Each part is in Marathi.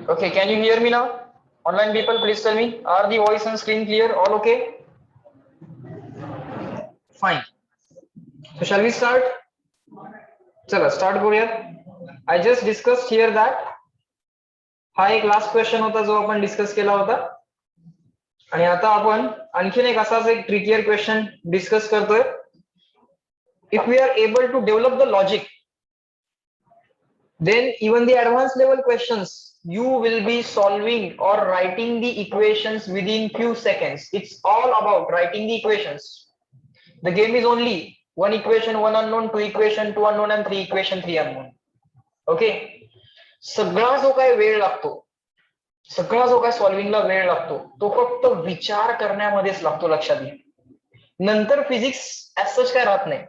Okay, can you hear me now? Online people, please tell me, are the voice and screen clear? All okay? Fine. So shall we start? चला start करूया. I just discussed here that हा एक लास्ट क्वेश्चन होता जो आपण डिस्कस केला होता आणि आता आपण आणखीन एक असाच एक ट्रिकियर क्वेश्चन डिस्कस करतोय. If we are able to develop the logic, then even the advanced level questions you will be solving or writing the equations within few seconds. It's all about writing the equations. The game is only one equation, one unknown, two equation, two unknown and three equation, three unknown. Okay. सगळा जो काय वेळ लागतो, सगळा जो काय सॉल्व्हिंगला वेळ लागतो तो फक्त विचार करण्यामध्येच लागतो, लक्षात घ्या. नंतर फिजिक्स ऍज सच काय राहत नाही.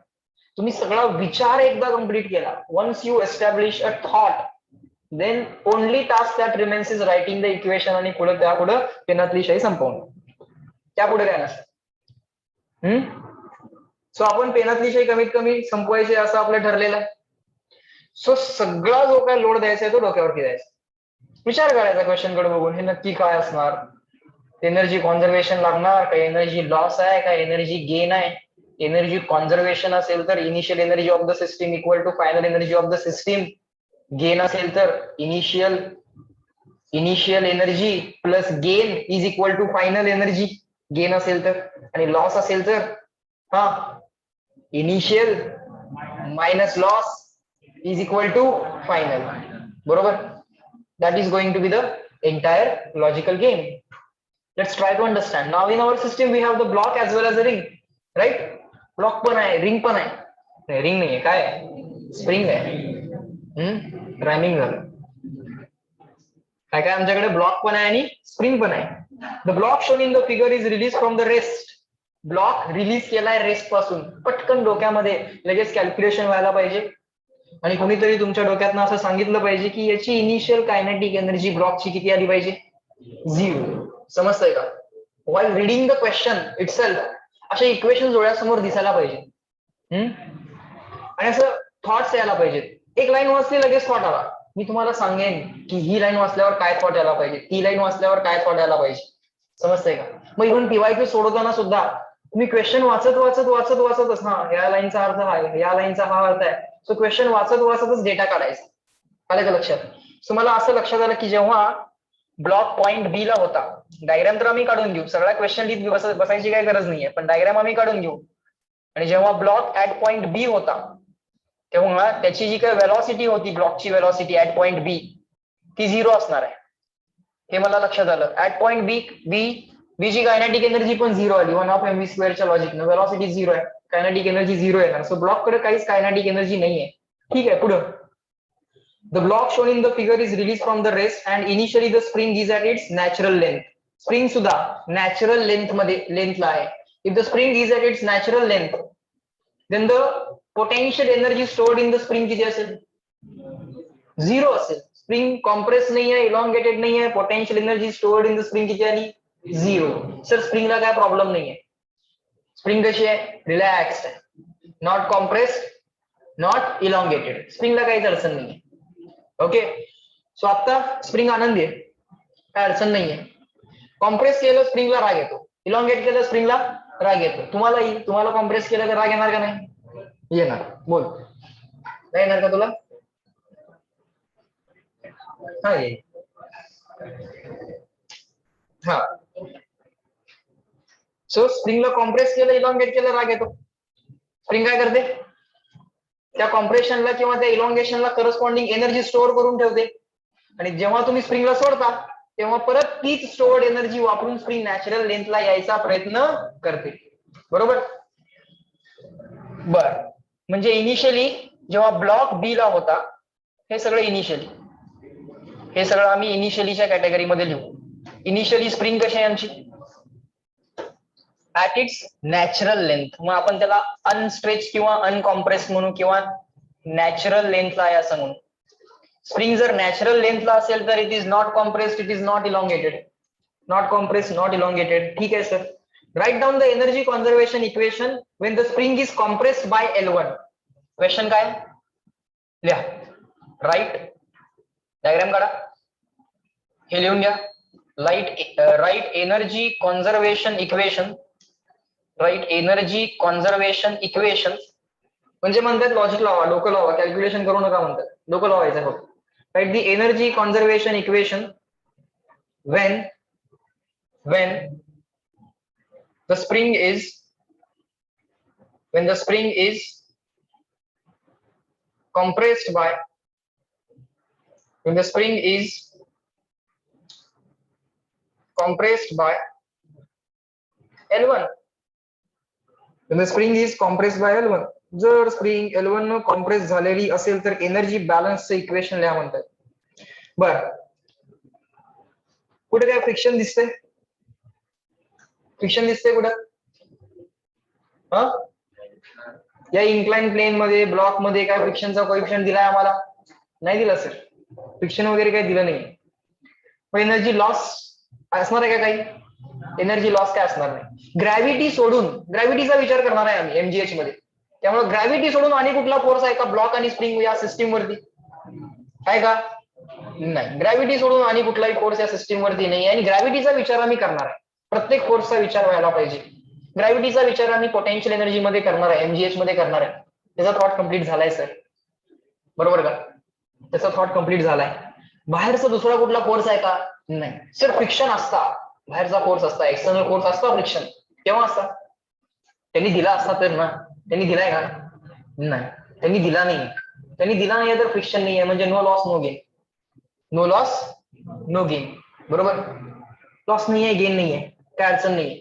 तुम्ही सगळा विचार एकदा कंप्लीट केला, once you establish a thought, then only task that remains is writing the equation आणि पुढे त्यापुढे पेनातली शाही संपवणं, त्यापुढे काय नसतं. सो आपण पेनातली शाही कमीत कमी संपवायची असं आपलं ठरलेलं आहे. सो सगळा जो काय लोड द्यायचा आहे तो डोक्यावरती द्यायचा, विचार करायचा क्वेश्चन कडे बघून हे नक्की काय असणार. एनर्जी कॉन्झर्वेशन लागणार का, एनर्जी लॉस आहे का, एनर्जी गेन आहे. एनर्जी कॉन्झर्वेशन असेल तर initial energy of the system equal to final energy of the system. Gain असेल तर initial energy plus gain is equal to final energy, gain असेल तर. आणि लॉस असेल तर हा initial minus loss is equal to final. बरोबर. That is going to be the entire logical game. Let's try to understand. Now in our system we have the block as well as a ring, right? Block पण आहे, रिंग पण आहे. नाही, रिंग नाही आहे, काय आहे, स्प्रिंग आहे. रायमिंग झालं. काय काय आमच्याकडे ब्लॉक पण आहे आणि स्प्रिंग पण आहे. The block shown in the figure is release from the rest. Block release केलाय रेस्ट पासून. पटकन डोक्यामध्ये लगेच कॅल्क्युलेशन व्हायला पाहिजे आणि कोणीतरी तुमच्या डोक्यातनं असं सांगितलं पाहिजे की याची इनिशियल कायनेटिक एनर्जी ब्लॉकची किती आली पाहिजे, 0. समजतंय का? While reading the question itself अशा इक्वेशन डोळ्यासमोर दिसायला पाहिजे. आणि असं थॉट्स यायला पाहिजेत. एक लाईन वाचली लगेच थॉट आला. मी तुम्हाला सांगेन की ही लाईन वाचल्यावर काय थॉट यायला पाहिजे, ती लाईन वाचल्यावर काय थॉट यायला पाहिजे. समजतंय का? मग इव्हन पीवायक्यू सोडवताना सुद्धा तुम्ही क्वेश्चन वाचतच हा या लाईनचा अर्थ हा आहे, या लाईनचा हा अर्थ आहे. सो क्वेश्चन वाचतच डेटा काढायचा. आलं का लक्षात? सो मला असं लक्षात आलं की जेव्हा ब्लॉक पॉइंट बी ला होता, डायग्राम तर आम्ही काढून घेऊ, सगळ्या क्वेश्चन लिहित बसायची काही गरज नाहीये, पण डायग्राम आम्ही काढून घेऊ. आणि जेव्हा ब्लॉक ऍट पॉइंट बी होता तेव्हा त्याची जी काही वेलॉसिटी होती, ब्लॉकची वेलॉसिटी ऍट पॉइंट बी, ती 0 असणार आहे. हे मला लक्षात आलं. ऍट पॉइंट बी ची कायनेटिक एनर्जी पण 0 आली, 1/mv² च्या लॉजिकनं. वेलॉसिटी 0 आहे, कायनेटिक एनर्जी 0 येणार. सो ब्लॉक कडे काहीच कायनेटिक एनर्जी नाहीये. ठीक आहे, पुढं. The block shown in the figure is release from the rest and initially the spring is at its natural length. Spring सुद्धा नॅचरल लेंथला आहे. If the spring is at its natural length, then the potential energy stored in the spring किती असेल, 0 असेल. स्प्रिंग कॉम्प्रेस नाही आहे, इलॉंगेटेड नाही आहे, potential energy stored in the spring किती आली, 0. सर स्प्रिंगला काय प्रॉब्लेम नाहीये. स्प्रिंग कशी आहे, रिलॅक्स्ड आहे, नॉट कॉम्प्रेस्ड, नॉट इलॉंगेटेड. स्प्रिंगला काहीच अडचण नाहीये. ओके. सो आता स्प्रिंग आनंदी आहे, काय अडचण नाहीये. कॉम्प्रेस केलं स्प्रिंगला राग येतो, इलॉंगेट केलं स्प्रिंगला राग येतो. तुम्हाला कॉम्प्रेस केलं तर राग येणार का नाही, येणार. बोल, नाही येणार का तुला? हा. सो स्प्रिंगला कॉम्प्रेस केलं, इलॉंगेट केलं, राग येतो. स्प्रिंग काय करते, त्या कॉम्प्रेशनला किंवा त्या इलॉंगेशनला करस्पॉन्डिंग एनर्जी स्टोअर करून ठेवते. आणि जेव्हा तुम्ही स्प्रिंगला सोडता तेव्हा परत तीच स्टोअर्ड एनर्जी वापरून स्प्रिंग नॅचरल लेंथला यायचा प्रयत्न करते. बरोबर. बर, म्हणजे इनिशियली जेव्हा ब्लॉक बी ला होता, हे सगळं इनिशियली, हे सगळं आम्ही इनिशियलीच्या कॅटेगरीमध्ये लिहू. इनिशियली स्प्रिंग कशी आहे आमची, ऍट इट्स नॅचरल लेंथ. मग आपण त्याला अनस्ट्रेच किंवा अनकॉम्प्रेस म्हणू किंवा नॅचरल लेंथला आहे असं म्हणू. स्प्रिंग जर नॅचरल लेंथला असेल तर it is not compressed, it is not elongated. Not compressed, not elongated. ठीक आहे sir. Write down the energy conservation equation when the spring is compressed by L1. Question काय लिहा, राईट. डायग्राम काढा. हे लिहून घ्या. Write energy conservation equation. Write energy conservation equation म्हणजे म्हणतात लॉजिक लावा, डोकं लावा, कॅल्क्युलेशन करू नका म्हणतात, डोकं लावायचं फक्त. Write the energy conservation equation when the spring is compressed by L1. When the spring is compressed by L1, जर स्प्रिंग L1 न कॉम्प्रेस झालेली असेल तर एनर्जी बॅलन्सचं इक्वेशन लिहा म्हणतात. बर, कुठे काय फ्रिक्शन दिसतंय? फ्रिक्शन दिसतंय कुठं? या इन्क्लाइन प्लेन मध्ये, ब्लॉक मध्ये काय फ्रिक्शनचा कोएफिशियंट दिलाय आम्हाला? नाही दिला सर, फ्रिक्शन वगैरे काही दिलं नाही. मग एनर्जी लॉस असणार आहे का काही? एनर्जी लॉस काय असणार नाही. ग्रॅव्हिटी सोडून, ग्रॅव्हिटीचा विचार करणार आहे आम्ही एमजीएच मध्ये, त्यामुळे ग्रॅव्हिटी सोडून आणि कुठला फोर्स आहे का ब्लॉक आणि स्प्रिंग या सिस्टीम वरती? आहे का? नाही. ग्रॅव्हिटी सोडून आणि कुठलाही फोर्स या सिस्टीम वरती नाही, आणि ग्रॅव्हिटीचा विचार आम्ही करणार आहे. प्रत्येक फोर्सचा विचार व्हायला पाहिजे. ग्रॅव्हिटीचा विचार आम्ही पोटेन्शियल एनर्जी मध्ये करणार आहे, एमजीएच मध्ये करणार आहे. त्याचा थॉट कम्प्लीट झालाय सर, बरोबर का? त्याचा थॉट कम्प्लीट झालाय. बाहेरचा दुसरा कुठला फोर्स आहे का? नाही सर. फ्रिक्शन असता, बाहेरचा फोर्स असता, एक्सटर्नल फोर्स असता, फ्रिक्शन केव्हा असता? त्यांनी दिला असता तर ना. त्यांनी दिलाय का? नाही, त्यांनी दिला नाही. त्यांनी दिला नाही तर फ्रिक्शन नाही आहे, म्हणजे no loss no gain. No loss no gain, बरोबर? लॉस नाही आहे, गेन नाही आहे, काय अडचण नाही.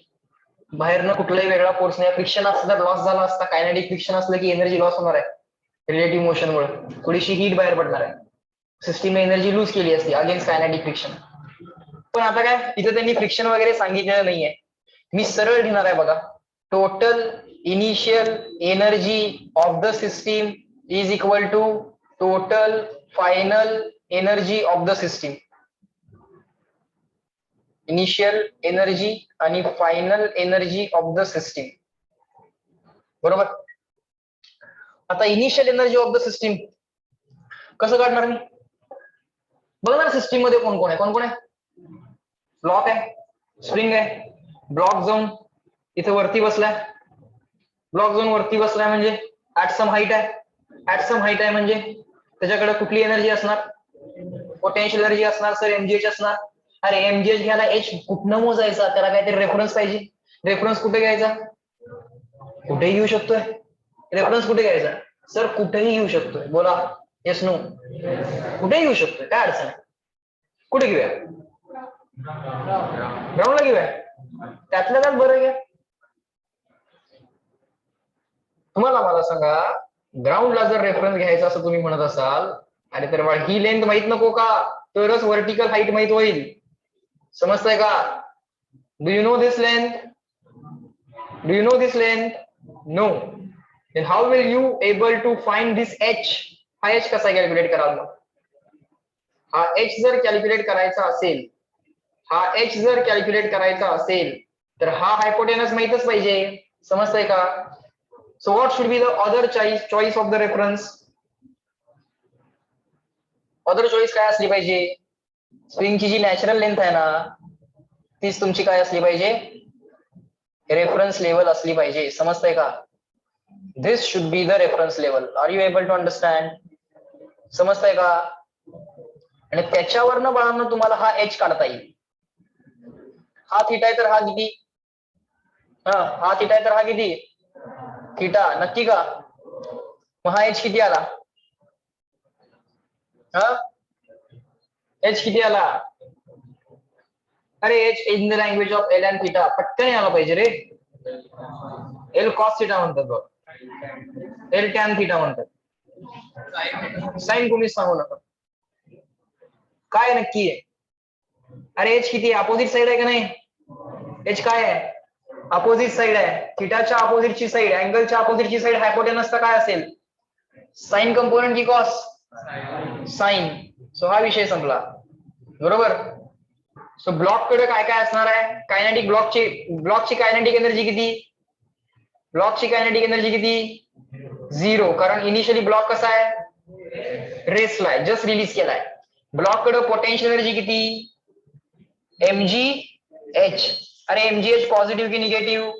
बाहेरनं कुठलाही वेगळा फोर्स नाही. फ्रिक्शन असतं तर लॉस झाला असता. कायनेटिक फ्रिक्शन असलं की एनर्जी लॉस होणार आहे, रिलेटिव्ह मोशन मुळे थोडीशी हीट बाहेर पडणार आहे, सिस्टीमने एनर्जी लूज केली असती अगेन्स्ट कायनेटिक फ्रिक्शन. पण आता काय, इथे त्यांनी फ्रिक्शन वगैरे सांगितलेलं नाहीये. मी सरळ लिहिणार आहे बघा. Total initial energy of the system is equal to total final energy of the system. Initial energy आणि final energy of the system, बरोबर? आता initial energy of the system कसं काढणार मी? बघा ना, सिस्टीम मध्ये कोण कोण आहे? कोण कोण आहे? ब्लॉक आहे, स्प्रिंग आहे. ब्लॉक जाऊन इथे वरती बसलाय. ब्लॉक जाऊन वरती बसलाय म्हणजे ऍट सम हाईट आहे. ऍट सम हाईट आहे म्हणजे त्याच्याकडे कुठली एनर्जी असणार? पोटेन्शियल एनर्जी असणार सर, एमजीएच असणार. अरे एमजीएच घ्यायला एच कुठनं मोजायचा? त्याला काहीतरी रेफरन्स पाहिजे. रेफरन्स कुठे घ्यायचा? कुठेही घेऊ शकतोय. रेफरन्स कुठे घ्यायचा सर? कुठेही घेऊ शकतोय. बोला येस नो. कुठेही घेऊ शकतोय, काय अडचण आहे? कुठे घेऊया? ग्राउंडला घेऊया. त्यातल्या त्यात बरं घ्या. तुम्हाला मला सांगा, ग्राउंडला जर रेफरन्स घ्यायचा असं तुम्ही म्हणत असाल, आणि तर ही लेंथ माहित नको का? तरच व्हर्टिकल हाईट माहित होईल. समजतंय का? Do you know this length? Do you know this length? No. then how will you able to find this h? हा h कसा कॅल्क्युलेट कराल? हा h जर कॅल्क्युलेट करायचा असेल, तर हा हायपोटेनस माहितच पाहिजे. समजतंय का? So what should be the other choice of the reference? Other choice काय असली पाहिजे? स्प्रिंगची जी नॅचरल लेंथ आहे ना, तीच तुमची काय असली पाहिजे? रेफरन्स लेवल असली पाहिजे. समजतंय का? This should be the reference level. Are you able to understand? समजतंय का? आणि त्याच्यावरनं बाळांनो तुम्हाला हा एच काढता येईल. हा थीटा आहे तर हा किती? हा थीटा आहे तर हा किती? थीटा. नक्की का? मग हा एच किती आला? एच किती आला? अरे H in the language of L and theta पटकन आला पाहिजे रे. एल कॉस थीटा म्हणतात बघ, एल टॅन थीटा म्हणतात. साइन कोणीच सांगू नका. काय नक्की आहे? अरे एच किती? अपोजिट साइड आहे का नाही? एच काय आहे? अपोजिट साइड आहे. थीटाच्या अपोजिटची साइड, अँगलच्या अपोजिटची साइड हायपोटेनसचा काय असेल? साइन कंपोनेंट की कॉस? साइन. सो हा विषय संपला, बरोबर? सो ब्लॉक कडे काय काय असणार आहे? कायनेटिक ब्लॉकची कायनेटिक एनर्जी किती? ब्लॉकची कायनेटिक एनर्जी किती? 0. कारण इनिशियली ब्लॉक कसा आहे? रेस्टला आहे, जस्ट रिलीज केलाय. ब्लॉक कडे पोटेन्शियल एनर्जी किती? MgH. अरे MgH पॉझिटिव्ह की निगेटिव्ह?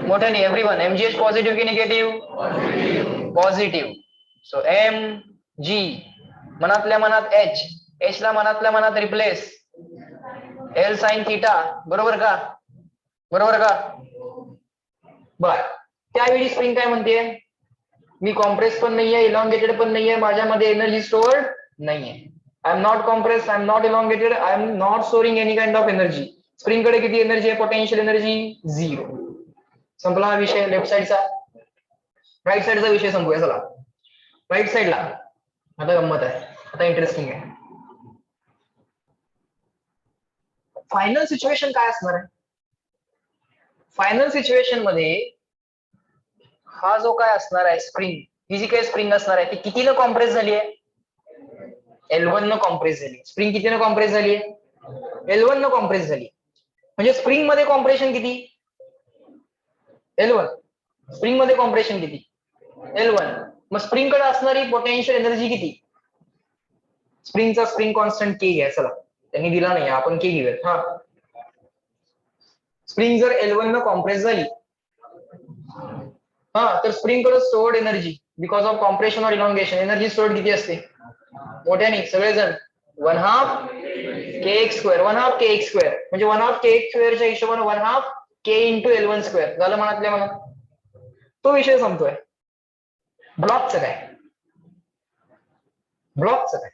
मोठ्याने एव्हरीवन, MgH पॉझिटिव्ह की निगेटिव्ह? पॉझिटिव्ह. सो Mg मनातल्या मनात H, H ला मनातल्या मनात रिप्लेस L साइन थिटा. बरोबर का? बरोबर का? बर, त्यावेळी स्प्रिंग काय म्हणते? मी कॉम्प्रेस पण नाहीये, इलॉंगेटेड पण नाहीये, माझ्यामध्ये एनर्जी स्टोअर्ड नाहीये. I am not compress, I am not elongated, I am not storing any kind of energy. Spring कडे किती एनर्जी आहे? Potential energy 0. संपला हा विषय लेफ्ट साइडचा. राईट साइडचा विषय संपूया. चला राईट साइडला आता गंमत आहे, आता इंटरेस्टिंग आहे. फायनल सिच्युएशन काय असणार आहे? फायनल सिच्युएशन मध्ये हा जो काय असणार आहे स्प्रिंग, ही जी काही स्प्रिंग असणार आहे ती कितीनं कॉम्प्रेस झाली आहे? L1 न कॉम्प्रेस झाली. स्प्रिंग कितीनं कॉम्प्रेस झाली आहे? L1 न कॉम्प्रेस झाली. म्हणजे स्प्रिंग मध्ये कॉम्प्रेशन किती? L1. स्प्रिंग मध्ये कॉम्प्रेशन किती? L1. मग स्प्रिंग कडे असणारी पोटेन्शियल एनर्जी किती? स्प्रिंगचा स्प्रिंग कॉन्स्टंट के घ्या. चला त्यांनी दिला नाही, आपण के घेऊयात. हा, स्प्रिंग जर L1 न कॉम्प्रेस झाली, हा, तर स्प्रिंग कडे stored energy because of compression और इलॉंगेशन, एनर्जी स्टोर्ड किती असते? मोठ्याने सगळेजण 1/2 kx², 1/2 kx², म्हणजे 1/2 kx² च्या हिशोबाने 1/2 k × L1². झालं मनातल्या मनात. तो विषय संपतोय. ब्लॉकचं काय? ब्लॉकचं काय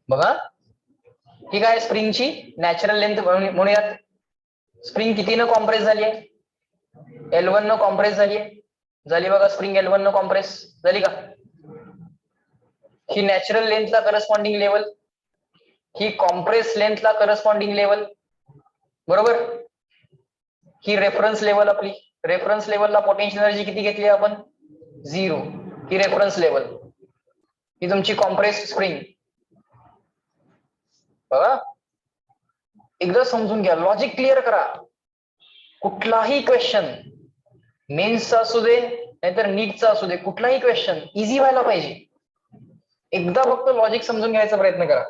बघा. ही काय स्प्रिंगची नॅचरल लेंथ म्हणूयात. स्प्रिंग कितीनं कॉम्प्रेस झाली आहे? L1 न कॉम्प्रेस झाली आहे. झाली बघा, स्प्रिंग L1 न कॉम्प्रेस झाली का? ही नॅचरल लेंथला करस्पॉन्डिंग लेवल, ही कॉम्प्रेस लेंथला करस्पॉन्डिंग लेवल. बरोबर. ही रेफरन्स लेवल आपली. रेफरन्स लेवलला पोटेन्शियल एनर्जी किती घेतली आपण? 0. ही रेफरन्स लेवल, ही तुमची कॉम्प्रेस स्प्रिंग. बघा एकदा समजून घ्या, लॉजिक क्लिअर करा. कुठलाही क्वेश्चन, मेन्सचा असू दे नाहीतर नीटचा असू दे, कुठलाही क्वेश्चन इझी व्हायला पाहिजे. एकदा फक्त लॉजिक समजून घ्यायचा प्रयत्न करा.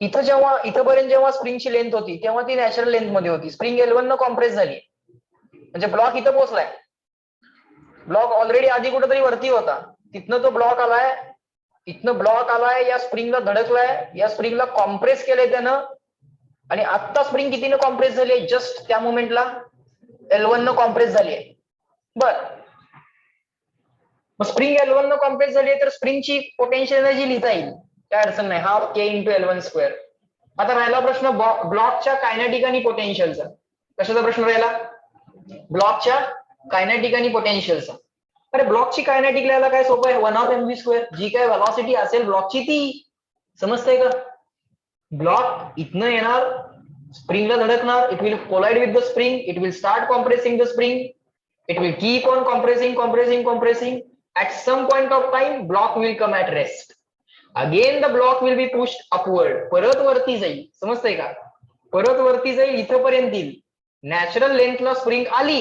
इथपर्यंत जेव्हा स्प्रिंगची लेंथ होती तेव्हा ती नॅचरल लेंथ मध्ये होती. स्प्रिंग L1 न कॉम्प्रेस झाली म्हणजे ब्लॉक इथं पोहोचलाय. ब्लॉक ऑलरेडी आधी कुठेतरी वरती होता, तिथनं तो ब्लॉक आलाय, इथनं ब्लॉक आलाय, या स्प्रिंगला धडकलाय, या स्प्रिंगला कॉम्प्रेस केलंय त्यानं, आणि आता स्प्रिंग कितीनं कॉम्प्रेस झाली आहे? जस्ट त्या मोमेंटला L1 न कॉम्प्रेस झाली आहे. बर, मग स्प्रिंग L1 न कॉम्प्रेस झाली आहे तर स्प्रिंगची पोटेन्शियल एनर्जी लिहिता येईल, काय अडचण नाही. 1/2 k × L1². आता राहिला प्रश्न ब्लॉकच्या कायनेटिक आणि पोटेन्शियलचा. कशाचा प्रश्न राहिला? ब्लॉकच्या कायनेटिक आणि पोटेन्शियलचा. अरे ब्लॉकची कायनेटिक लिहायला काय सोपं आहे? 1/2 mv². जी काय व्हेलॉसिटी असेल ब्लॉकची ती. समजतंय का? ब्लॉक इथनं येणार, स्प्रिंगला धडकणार, it will collide with the spring, it will start compressing the spring, it will keep on compressing. At some point of time, block will come at rest. Again the block will be pushed upward. परत वरती जाईल. समजतंय का? परत वरती जाईल, इथपर्यंत येईल. नॅचरल लेंथला स्प्रिंग आली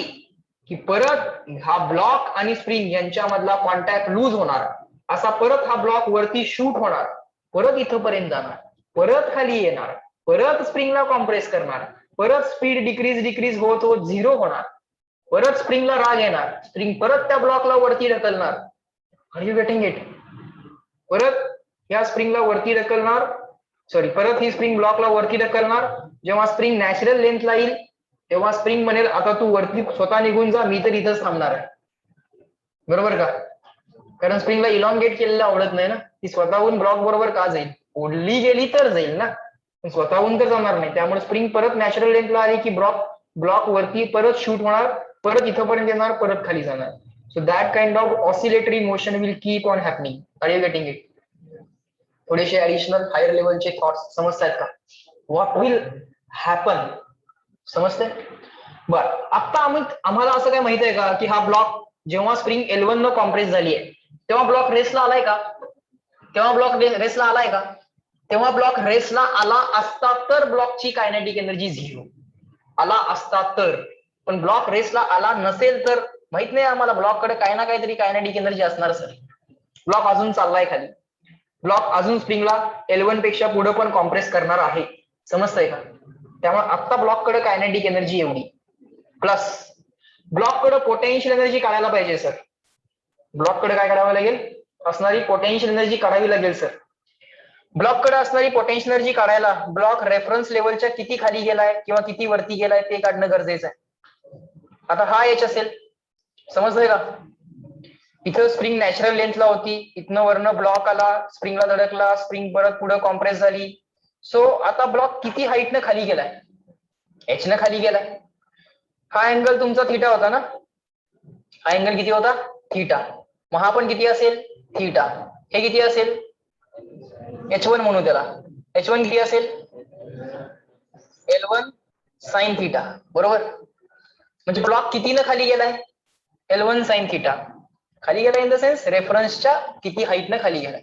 की परत हा ब्लॉक आणि स्प्रिंग यांच्यामधला कॉन्टॅक्ट लूज होणार. असा परत हा ब्लॉक वरती शूट होणार, परत इथपर्यंत जाणार, परत खाली येणार, परत स्प्रिंगला कॉम्प्रेस करणार, परत स्पीड डिक्रीज होत 0 होणार, परत स्प्रिंगला राग येणार, स्प्रिंग परत त्या ब्लॉकला वरती ढकलणार. Are you getting it? परत या स्प्रिंगला वरती ढकलणार, परत ही स्प्रिंग ब्लॉकला वरती ढकलणार. जेव्हा स्प्रिंग नॅचरल लेंथला येईल तेव्हा स्प्रिंग म्हणेल आता तू वरती स्वतः निघून जा, मी तर इथंच थांबणार आहे. बरोबर का? कारण स्प्रिंगला इलॉंगेट केलेलं आवडत नाही ना, ती स्वतःहून ब्लॉक बरोबर का जाईल? ओढली गेली तर जाईल ना, स्वतःहून तर जाणार नाही. त्यामुळे स्प्रिंग परत नॅचरल लेंथला आली की ब्लॉक वरती परत शूट होणार, परत इथपर्यंत येणार, परत खाली जाणार. So that kind of oscillatory motion will keep on happening. Are you getting it? थोडेसे ऍडिशनल हायर लेवलचे थॉट्स समजतायत का? What will happen? समजते? बर, आता आम्हाला असं काय माहित आहे का की हा ब्लॉक जेव्हा स्प्रिंग L1 न कॉम्प्रेस झाली आहे तेव्हा ब्लॉक रेसला आलाय का? तेव्हा ब्लॉक रेसला आलाय का? तेव्हा ब्लॉक रेसला आला असता तर ब्लॉकची कायनेटिक एनर्जी 0 आला असता तर. पण ब्लॉक रेसला आला नसेल तर माहित नाही आम्हाला, ब्लॉककडे काही ना काहीतरी कायनेटिक एनर्जी असणार सर. ब्लॉक अजून चाललाय खाली, ब्लॉक अजून स्प्रिंगला L1 पेक्षा पुढे पण कॉम्प्रेस करणार आहे. समजतंय का? त्यामुळे आता ब्लॉककडे कायनेटिक एनर्जी एवढी, प्लस ब्लॉककडे पोटेन्शियल एनर्जी काढायला पाहिजे सर. ब्लॉककडे काय काढावं लागेल? असणारी पोटेन्शियल एनर्जी काढावी लागेल सर. ब्लॉककडे असणारी पोटेन्शियल एनर्जी काढायला ब्लॉक रेफरन्स लेवलच्या किती खाली गेलाय किंवा किती वरती गेलाय ते काढणं गरजेचं आहे. आता हा एच असेल, समजलंय का? इथं स्प्रिंग नॅचरल लेंथला होती, इथनं वरनं ब्लॉक आला, स्प्रिंगला धडकला, स्प्रिंग परत पुढे कॉम्प्रेस झाली. सो आता ब्लॉक किती हाईटनं खाली गेलाय? एच न खाली गेलाय. हा अँगल तुमचा थीटा होता ना? हा अँगल किती होता? थीटा. मग हा पण किती असेल? थीटा. हे किती असेल? H1 म्हणू त्याला. H1 किती असेल? L1 sine theta. बरोबर? म्हणजे ब्लॉक कितीनं खाली गेलाय? L1 sine theta. खाली गेला इन द सेन्स रेफरन्सच्या किती हाईटनं खाली गेलाय.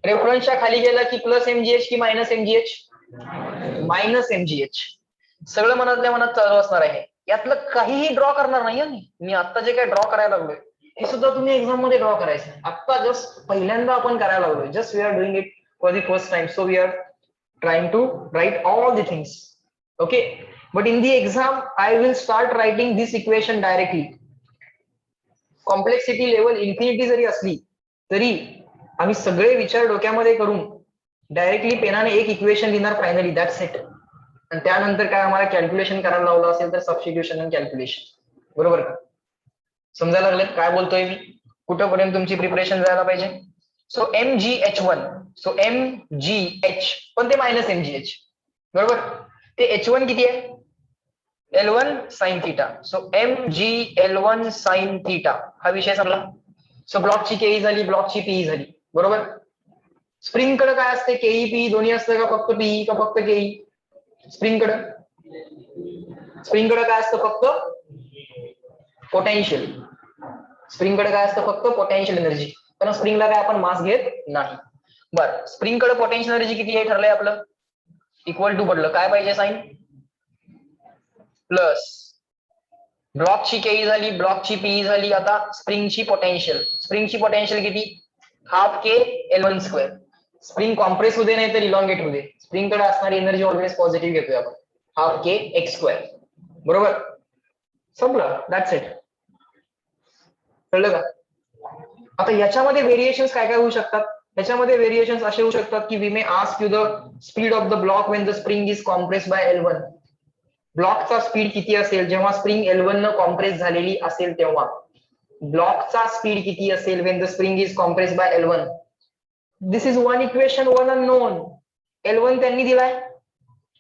रेफरन्सच्या खाली गेला की प्लस एमजीएच की मायनस एमजीएच? Minus MGH. सगळं मनातल्या मनात चालू असणार आहे. यातलं काहीही ड्रॉ करणार नाही. मी आता जे काही ड्रॉ करायला लागलोय हे सुद्धा तुम्ही एक्झाम मध्ये ड्रॉ करायचं. आता जस्ट पहिल्यांदा आपण करायला लागलोय. Just we are doing it for the first time. So we are trying to write all the things. Okay, but in the exam I will start writing this equation directly. Complexity level infinity जरी असली तरी आम्ही सगळे विचार डोक्यामध्ये करून डायरेक्टली पेनाने एक इक्वेशन लिहिणार फायनली. That's it. आणि त्यानंतर काय आम्हाला कॅल्क्युलेशन करायला लावलं असेल तर सबस्टिट्यूशन आणि कॅल्क्युलेशन. बरोबर का? समजायला लागलं काय बोलतोय मी? कुठपर्यंत तुमची प्रिपरेशन जायला पाहिजे? सो MgH1, सो MgH पण ते मायनस MgH. बरोबर? ते H1 किती आहे? L1 sine theta. So MgL1 sine theta हा विषय संपला. सो ब्लॉकची केई झाली, ब्लॉकची पीई झाली. बरोबर? स्प्रिंग कडे काय असते? केई पीई दोन्ही असतं का फक्त पीई का फक्त केई? स्प्रिंग कडे काय असतं? फक्त पोटेन्शियल. स्प्रिंग कडे काय असतं? फक्त पोटेन्शियल एनर्जी. कारण स्प्रिंगला काय आपण मास घेत नाही. बरं, स्प्रिंग कडे पोटेन्शियल एनर्जी किती आहे ठरलंय आपलं? इक्वल टू पडलं काय पाहिजे साइन? प्लस ब्लॉकची केई झाली, ब्लॉकची पीई झाली. आता स्प्रिंगची पोटेन्शियल किती? हाफ के L1 स्क्वेअर. स्प्रिंग कॉम्प्रेस होते नाही तर इलॉंगेट होते. स्प्रिंग कडे असणारी एनर्जी ऑलवेज पॉझिटिव्ह घेतोय आपण. हाफ के एक्स स्क्वेअर. बरोबर? संपलं. That's it. कळलं का? आता याच्यामध्ये व्हेरिएशन्स काय काय होऊ शकतात? याच्यामध्ये व्हेरिएशन्स असे होऊ शकतात की we may ask you the speed of the block when the spring is compress by L1. ब्लॉकचा स्पीड किती असेल जेव्हा स्प्रिंग L1 न कॉम्प्रेस झालेली असेल तेव्हा? ब्लॉकचा स्पीड किती असेल when the spring is compress by L1? This is one equation, one unknown. L1 त्यांनी दिलाय,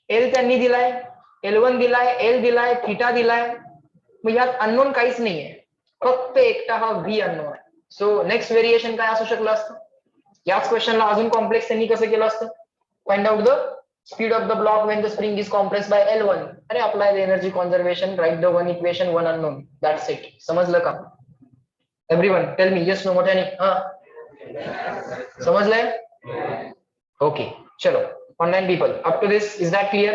L त्यांनी दिलाय, L1 दिलाय, L दिलाय, थीटा दिलाय. मग यात अननोन काहीच नाहीये, फक्त एकटा हा V अननोन आहे. सो नेक्स्ट व्हेरिएशन काय असू शकलं असतं? याच क्वेश्चनला अजून कॉम्प्लेक्स त्यांनी कसं केलं असतं? Find out the speed of the block when the spring is compressed by L1. अरे apply the energy conservation, write the one equation, one unknown. That's it. समजलं का? Everyone tell me yes no मोठ्याने. समजलंय? ओके, चलो. Online people up to this, is that clear?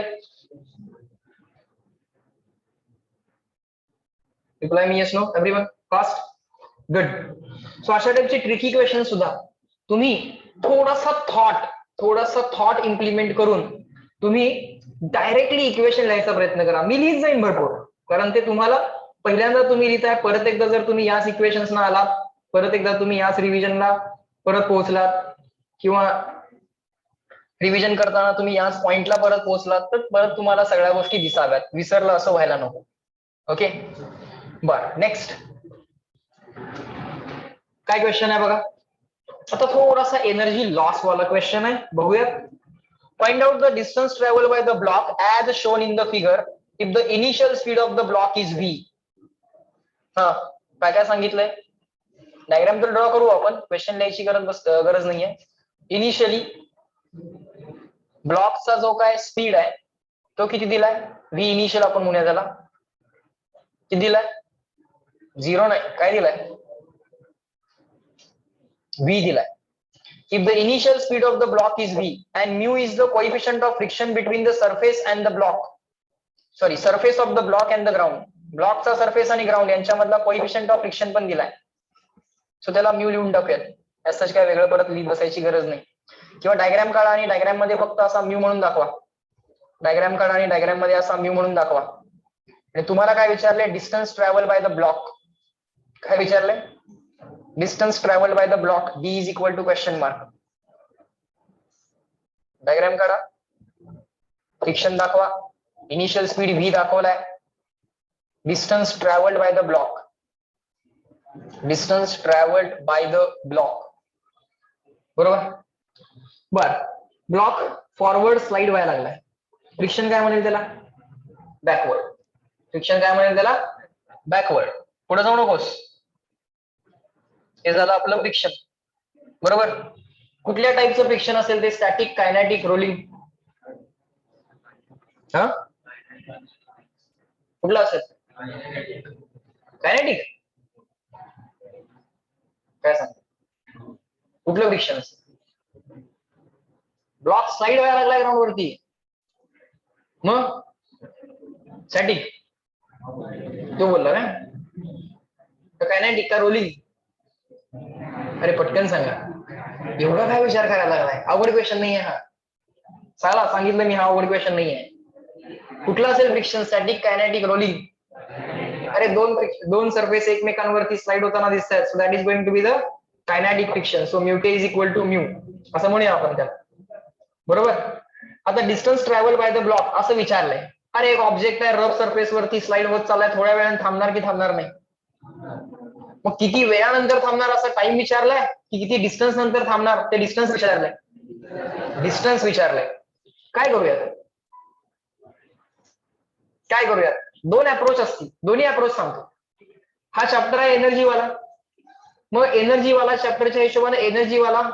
Reply me yes no everyone fast. Good. So अशा टाइपचे ट्रिकी क्वेश्चन सुद्धा तुम्ही थोडासा थॉट इम्प्लिमेंट करून तुम्ही डायरेक्टली इक्वेशन लिहायचा प्रयत्न करा. मी लिहित जाईन भरपूर, कारण ते तुम्हाला पहिल्यांदा तुम्ही लिहिताय, परत एकदा जर तुम्ही याच इक्वेशन्स ना आलात, परत एकदा तुम्ही याच रिव्हिजनला परत पोहोचलात किंवा रिव्हिजन करताना तुम्ही याच पॉइंटला परत पोहोचलात तर परत तुम्हाला सगळ्या गोष्टी दिसाव्यात. विसरलं असं व्हायला नको. ओके, बर. नेक्स्ट काय क्वेश्चन आहे बघा. आता थोडासा एनर्जी लॉस वाला क्वेश्चन आहे, बघूयात. Find out the distance travel by the block as shown in the figure if the initial speed of the block is V. हा, काय काय सांगितलंय? डायग्राम तर ड्रॉ करू आपण, क्वेश्चन लिहायची गरज नाहीये. इनिशियली ब्लॉकचा जो काय स्पीड आहे तो किती दिलाय? V इनिशियल आपण म्हणूया त्याला. किती दिलाय? 0 नाही, काय दिलाय? V दिलाय. If the initial speed of the block is V and mu is the coefficient of friction between the surface and the block, sorry, surface of the block and the ground, ब्लॉकचा सरफेस आणि ग्राउंड यांच्यामधला कोएफिशिएंट ऑफ फ्रिक्शन पण दिलाय. सो त्याला म्यू लिहून टाकूयात. असंच काय वेगळं परत लिहित बसायची गरज नाही. किंवा डायग्राम काढा आणि डायग्राम मध्ये फक्त असा म्यू म्हणून दाखवा. डायग्राम काढा आणि डायग्राम मध्ये असा म्यू म्हणून दाखवा. आणि तुम्हाला काय विचारले? Distance travel by the block. काय विचारले? Distance travel by the block D is equal to question mark. Diagram काढा, फ्रिक्शन दाखवा, इनिशियल स्पीड व्ही दाखवलाय, distance travelled by the block, distance travelled by the block. बरोबर. बर, ब्लॉक फॉरवर्ड स्लाइड व्हायला लागलाय. फ्रिक्शन काय म्हणेल त्याला? बॅकवर्ड. फ्रिक्शन काय म्हणेल त्याला? बॅकवर्ड. पुढे जाऊ नकोस. हे झालं आपलं फ्रिक्शन. बरोबर. कुठल्या टाईपचं फ्रिक्शन असेल ते? Static, kinetic, rolling? हा, कुठलं असेल? कायनॅटिक. काय सांग, कुठलं फ्रिक्शन असेल? ब्लॉक स्लाइड व्हायला लागलाय ग्राउंड वरती, मग स्टॅटिक तो बोलला ना. कायनॅटिक का रोलिंग? अरे पटकन सांगा. एवढा काय विचार करायला लागलाय? अवघड क्वेश्चन नाही आहे हा. साला सांगितलं मी, हा अवघड क्वेश्चन नाही आहे. कुठला असेल फ्रिक्शन? Static, kinetic, rolling? अरे दोन सरफेस एकमेकांवरती स्लाइड होताना दिसतात, so that is going to be the kinetic friction. So mu K is equal to mu असं म्हणूया आपण त्याला. बरोबर. आता distance travel by the block असं विचारलंय. अरे एक ऑब्जेक्ट आहे, रफ सरफेस वरती स्लाइड होत चाललाय, थोड्या वेळाने थांबणार की थांबणार नाही? मग किती वेळानंतर थांबणार असं टाइम विचारलाय की किती डिस्टन्स नंतर थांबणार ते डिस्टन्स विचारलंय? डिस्टन्स विचारलंय. काय करूयात? काय करूयात? दोन अप्रोच असतील, दोन्ही अप्रोच सांगतो. हा चॅप्टर आहे एनर्जीवाला, मग एनर्जीवाला चॅप्टरच्या हिशोबाने एनर्जीवाला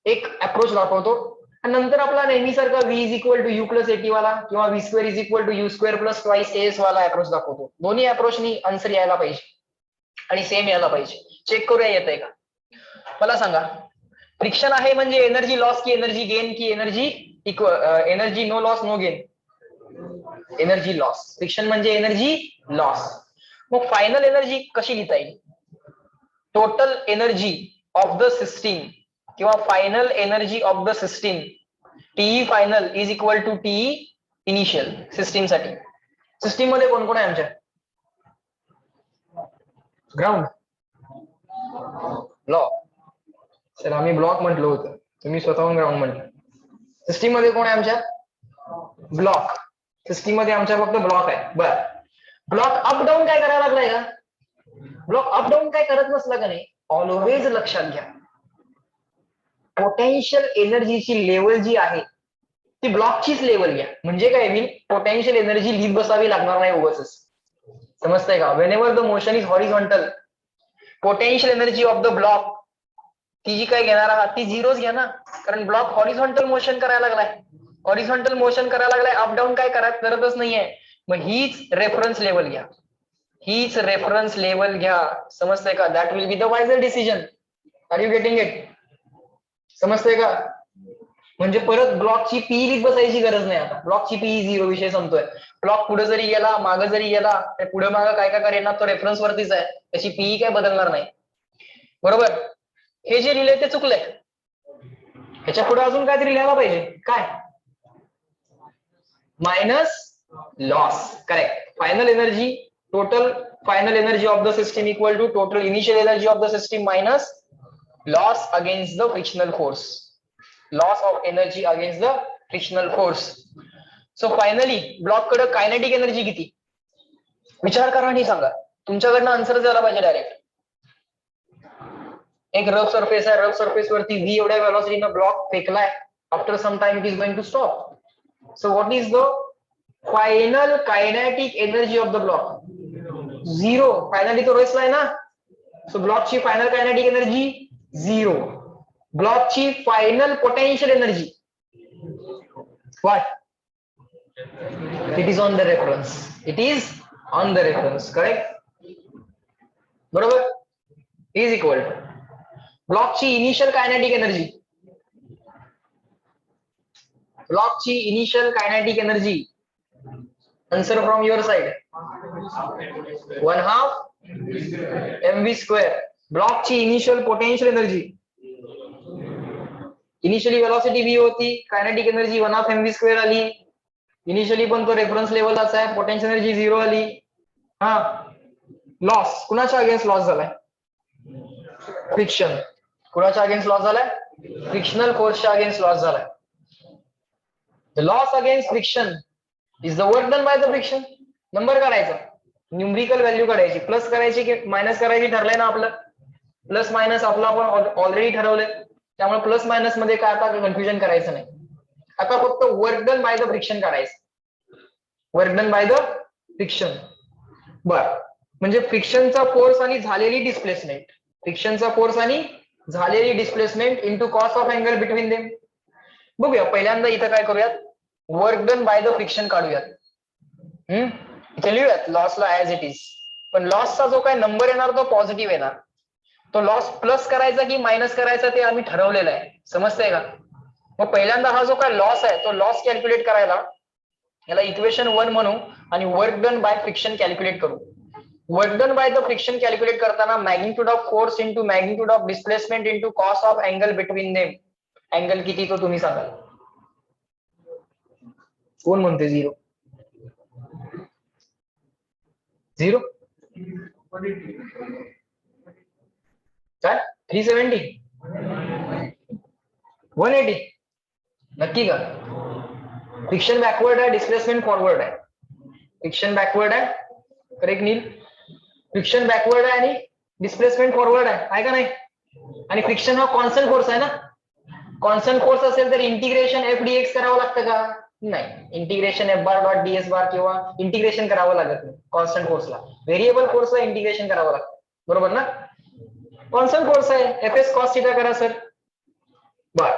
एक अप्रोच दाखवतो, आणि नंतर आपला नेहमीसारखा v is equal to u plus AT वाला किंवा v square is equal to u square plus twice s वाला अप्रोच दाखवतो. दोन्ही अप्रोचनी आन्सर यायला पाहिजे आणि सेम यायला पाहिजे. चेक करूया येतंय का. मला सांगा, फ्रिक्शन आहे म्हणजे एनर्जी लॉस की एनर्जी गेन की energy energy no loss no gain? Energy loss. Friction म्हणजे एनर्जी लॉस. मग फायनल एनर्जी कशी लिहिता येईल? Total energy of the system किंवा final energy of the system TE final is equal to TE initial. System साठी. सिस्टीम मध्ये कोण कोण आहे आमच्या? Ground, block. सर आम्ही ब्लॉक म्हटलं होतं, तुम्ही स्वतःहून ग्राउंड म्हटलं. सिस्टीम मध्ये कोण आहे आमच्या? ब्लॉक. सिस्टीम मध्ये आमच्या फक्त ब्लॉक आहे. बर, ब्लॉक अप डाऊन काय करायला लागलाय का? ब्लॉक अप डाऊन काय करत नसला का नाही? ऑलवेज लक्षात घ्या, पोटेन्शियल एनर्जीची लेवल जी आहे ती ब्लॉकचीच लेवल घ्या. म्हणजे काय, मी पोटेन्शियल एनर्जी लिहित बसावी लागणार नाही उगाच. समजतंय का? Wien ever the motion is horizontal, potential energy of the block ती जी काय घेणार आहात ती झिरोच घ्या ना, कारण ब्लॉक हॉरिझॉन्टल मोशन करायला लागलाय. हॉरिझॉन्टल मोशन करायला लागलाय, अप डाऊन काय करतच नाहीये. मग हीच रेफरन्स लेवल घ्या, हीच रेफरन्स लेवल घ्या. समजतंय का? That will be the wiser decision. Are you getting it? समजतंय का? म्हणजे परत ब्लॉकची पी लिहित बसायची गरज नाही. आता ब्लॉकची पी झिरो, विषय संपतोय. ब्लॉक पुढे जरी गेला मागे जरी गेला, पुढे मागे काय करेल ना, तो रेफरन्स वरतीच आहे, त्याची पी काय बदलणार नाही. बरोबर. हे जे लिहिले ते चुकलंय. ह्याच्या पुढे अजून काहीतरी लिहायला पाहिजे. काय? Minus loss. Correct. Final energy, total final energy of the system equal to total initial energy of the system minus loss against the frictional force. Loss of energy against the frictional force. So finally block कडे कायनेटिक एनर्जी किती? विचार करा आणि सांगा. तुमच्याकडनं आन्सर द्यायला पाहिजे डायरेक्ट. एक रफ सरफेस आहे, रफ सरफेस वरती v एवढ्या वेलोसिटीने ब्लॉक फेकलाय. After some time it is going to stop. So what is the final kinetic energy of the block? Zero. Finally तो रेस्टला आहे ना, सो ब्लॉकची फायनल कायनेटिक एनर्जी झिरो. ब्लॉकची final potential energy what? It is on the reference. It is on the reference. Correct. बरोबर. इज इक्वल टू ब्लॉकची इनिशियल कायनेटिक एनर्जी. ब्लॉकची initial kinetic energy, answer from your side, 1/2 mv square. ब्लॉकची initial potential energy initially velocity v होती, कायनेटिक एनर्जी 1/mv² आली, इनिशियली पण तो रेफरन्स लेवलच आहे, पोटेन्शियल एनर्जी 0 आली. हा, लॉस कुणाच्या अगेन्स्ट लॉस झालाय? फ्रिक्शन. कुणाच्या अगेन्स्ट लॉस झालाय? फ्रिक्शनल फोर्सच्या अगेन्स्ट लॉस झालाय. The loss against friction is the work done by the friction. Number काढायचा, न्यूमरिकल व्हॅल्यू काढायची, प्लस करायची की मायनस करायची ठरलंय ना आपलं. प्लस मायनस आपलं आपण ऑलरेडी ठरवलंय, त्यामुळे प्लस मायनस मध्ये काय आता कन्फ्युजन करायचं नाही. आता फक्त work done by the friction काढायचं. Work done by the friction. बर, म्हणजे फ्रिक्शनचा फोर्स आणि झालेली डिस्प्लेसमेंट, फ्रिक्शनचा फोर्स आणि झालेली displacement into cos of angle between them. बघूया पहिल्यांदा इथं काय करूयात, work done by the friction काढूयात. इथे लिहूयात लॉसला ऍज इट इज. पण लॉसचा जो काय नंबर येणार तो पॉझिटिव्ह येणार. तो लॉस प्लस करायचा की मायनस करायचा ते आम्ही ठरवलेलं आहे. समजतंय का? मग पहिल्यांदा हा जो काय लॉस आहे तो लॉस कॅल्क्युलेट करायला याला इक्वेशन 1 म्हणू आणि work done by friction calculate करू. Work done by the friction calculate करताना magnitude of force into magnitude of displacement into cos of angle between them. Angle किती तो तुम्ही सांगाल. कोण म्हणते 0? 0 काय 370 180 नक्की का? फ्रिक्शन बॅकवर्ड आहे, डिस्प्लेसमेंट फॉरवर्ड आहे. फ्रिक्शन बॅकवर्ड आहे, करेक्ट नील. फ्रिक्शन बॅकवर्ड आहे आणि डिस्प्लेसमेंट फॉरवर्ड आहे का नाही? आणि फ्रिक्शन हा कॉन्स्टंट फोर्स आहे ना. कॉन्स्टंट फोर्स असेल तर इंटिग्रेशन एफ डीएक्स करावं लागतं का? नाही. Integration F bar dot ds bar किंवा इंटिग्रेशन करावं लागत नाही कॉन्स्टंट फोर्सला. व्हेरिएबल फोर्सला इंटिग्रेशन करावं लागतं, बरोबर ना. कॉन्स्टंट फोर्स आहे, एफ एस कॉस थिटा करा सर. बर,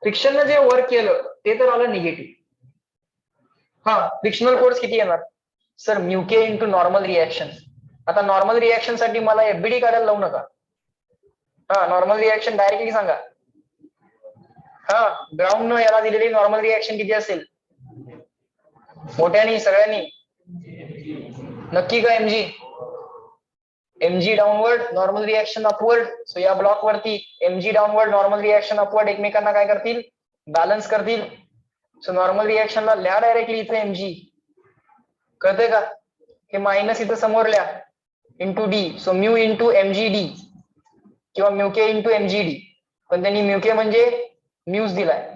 फ्रिक्शननं जे वर्क केलं ते तर आलं निगेटिव्ह. हा, फ्रिक्शनल फोर्स किती येणार sir? Mu k into normal reaction. आता नॉर्मल रिएक्शन साठी मला एफबीडी काढायला लावू नका. हा, नॉर्मल रिएक्शन डायरेक्टली सांगा. हा, ग्राउंड न याला दिलेली नॉर्मल रिएक्शन किती असेल? मोठ्यानी सगळ्यांनी नक्की का? MG downward, normal reaction upward. So या ब्लॉक वरती MG downward, normal reaction upward एकमेकांना काय करतील? बॅलन्स करतील. सो नॉर्मल रिएक्शनला लिहा डायरेक्टली इथे एमजी. कळतंय का? हे मायनस इथं समोर लिहा into D. So mu into MG D किंवा म्यूके इंटू एमजी डी. पण त्यांनी म्यूके म्हणजे म्यूज दिलाय.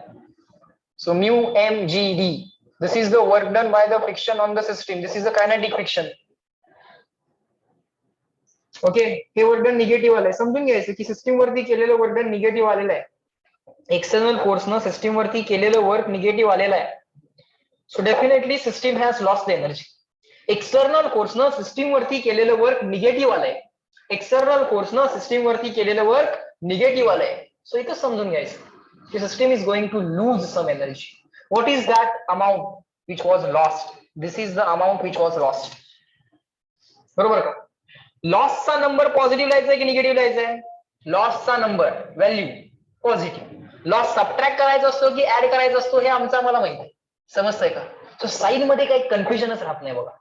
So mu M G D. This is the work done by the friction on the system. This is the kinetic friction. Okay, हे वर्क डन निगेटिव्ह आलंय. समजून घ्यायचं की सिस्टीम वरती केलेलं वर्क डन निगेटिव्ह आलेलं आहे. एक्सटर्नल फोर्सनं सिस्टीम वरती केलेलं वर्क निगेटिव्ह आलेलं आहे. So definitely system has lost the energy. External फोर्सनं सिस्टीम वरती केलेलं वर्क निगेटिव्ह आलंय. एक्सटर्नल फोर्सनं सिस्टीम वरती केलेलं वर्क निगेटिव्ह आलंय. सो इथं समजून घ्यायचं की system is going to lose some energy. What is that amount which was lost? This is the amount which was lost. बरोबर का? लॉसचा नंबर पॉझिटिव्ह लिहायचा की निगेटिव्ह लिहायचा आहे? लॉसचा number value positive. Loss subtract करायचा असतो की ऍड करायचा असतो हे आमचं आम्हाला माहिती आहे. समजतंय का? सो साईन मध्ये काही कन्फ्युजनच राहत नाही बघा.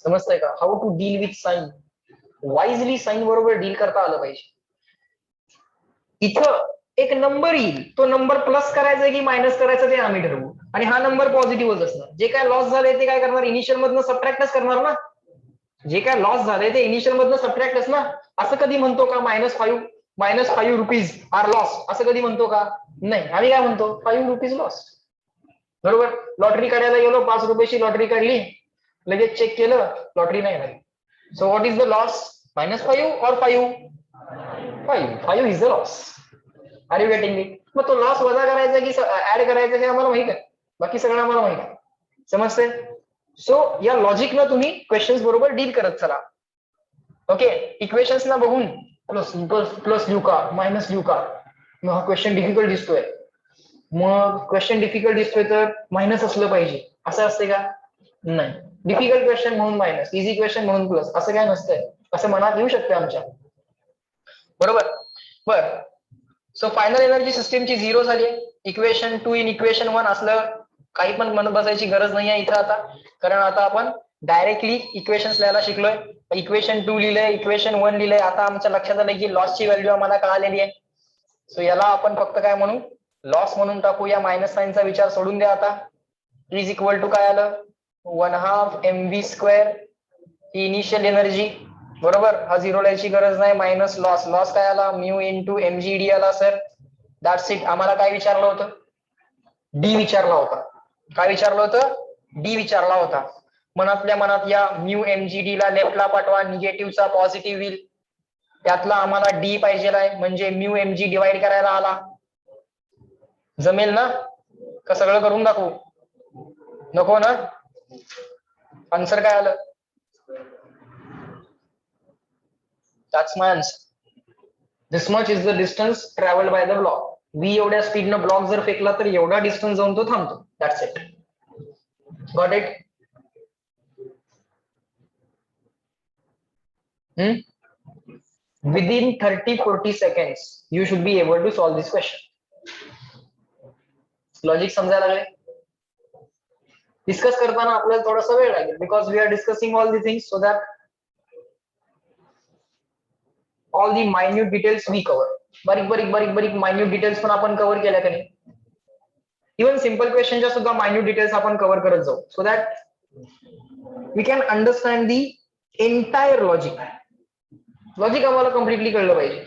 समजतंय का? How to deal with sign. Wisely sign बरोबर डील करता आलं पाहिजे. इथं एक नंबर येईल, तो नंबर प्लस करायचा की मायनस करायचा ते आम्ही ठरवू. आणि हा नंबर पॉझिटिव्हच असणार. जे काय लॉस झाले ते काय करणार? इनिशियल मधनं सबट्रॅक्टच करणार ना. जे काय लॉस झाले ते इनिशियल मधनं सबट्रॅक्टच ना. असं कधी म्हणतो का -5 रुपीज आर लॉस? असं कधी म्हणतो का? नाही. आम्ही काय म्हणतो? 5 रुपीज लॉस. बरोबर. लॉटरी काढायला गेलो, 5 रुपयाची लॉटरी काढली, लगेच चेक केलं, लॉटरी नाही झाली. So what is the loss? -5 और 5? 5 is the loss. Are you getting it? मग तो लॉस वजा करायचा की ऍड करायचा हे आम्हाला माहित आहे. बाकी सगळं आम्हाला माहित आहे. समजते? सो या लॉजिकनं तुम्ही क्वेश्चन्स बरोबर डील करत चला. ओके, इक्वेशन्स ना बघून प्लस लिहू का मायनस लिहू का? मग हा क्वेश्चन डिफिकल्ट दिसतोय. मग क्वेश्चन डिफिकल्ट दिसतोय तर मायनस असलं पाहिजे असं असते का? नाही. डिफिकल्ट क्वेश्चन म्हणून मायनस, इझी क्वेश्चन म्हणून प्लस असं काय नसतंय. असं मनात येऊ शकते आमच्या. बरोबर. बर, सो फायनल एनर्जी सिस्टीमची 0 झाली. इक्वेशन 2 इन इक्वेशन 1 असलं काही पण म्हणत बसायची गरज नाही आहे इथं आता, कारण आता आपण डायरेक्टली इक्वेशन्स लिहायला शिकलोय. इक्वेशन 2 लिहिलंय, इक्वेशन 1 लिहिलंय. आता आमच्या लक्षात आलंय की लॉसची व्हॅल्यू आम्हाला कळालेली आहे. सो याला आपण फक्त काय म्हणू, लॉस म्हणून टाकू. या मायनस साईनचा विचार सोडून द्या आता. इज इक्वल टू काय आलं, 1/2 mv². ही इनिशियल एनर्जी, बरोबर. हा झिरो लिहायची गरज नाही. मायनस लॉस, लॉस काय आला, म्यू इंटू mgd आला सर. That's it. आम्हाला काय विचारलं होतं, डी विचारला होता. काय विचारलं होतं, डी विचारला होता. मनातल्या मनात या म्यू mgd ला लेफ्टला पाठवा, निगेटिव्हचा पॉझिटिव्ह होईल. त्यातला आम्हाला डी पाहिजे आहे, म्हणजे म्यू mg डिवाइड करायला आला. जमेल ना, का सगळं करून दाखवू, नको ना. आन्सर काय आलं, that's my answer. This much is the distance traveled by the block. v एवढ्या स्पीडनं ब्लॉक जर फेकला तर एवढा डिस्टन्स जाऊन तो थांबतो. That's it. Got it? Within 30-40 seconds you should be able to solve this question. Logic समजायला लागले. डिस्कस करताना आपल्याला थोडासा वेळ लागेल, because we are discussing all the things, so that all the minute details we cover. बारीक बारीक बारीक बारीक मायन्यूट डिटेल्स पण आपण कव्हर केल्या का नाही. इव्हन सिम्पल क्वेश्चनच्या सुद्धा मायन्यूट डिटेल्स आपण कव्हर करत जाऊ, so that we can understand the entire logic. Logic आम्हाला कम्प्लिटली कळलं पाहिजे.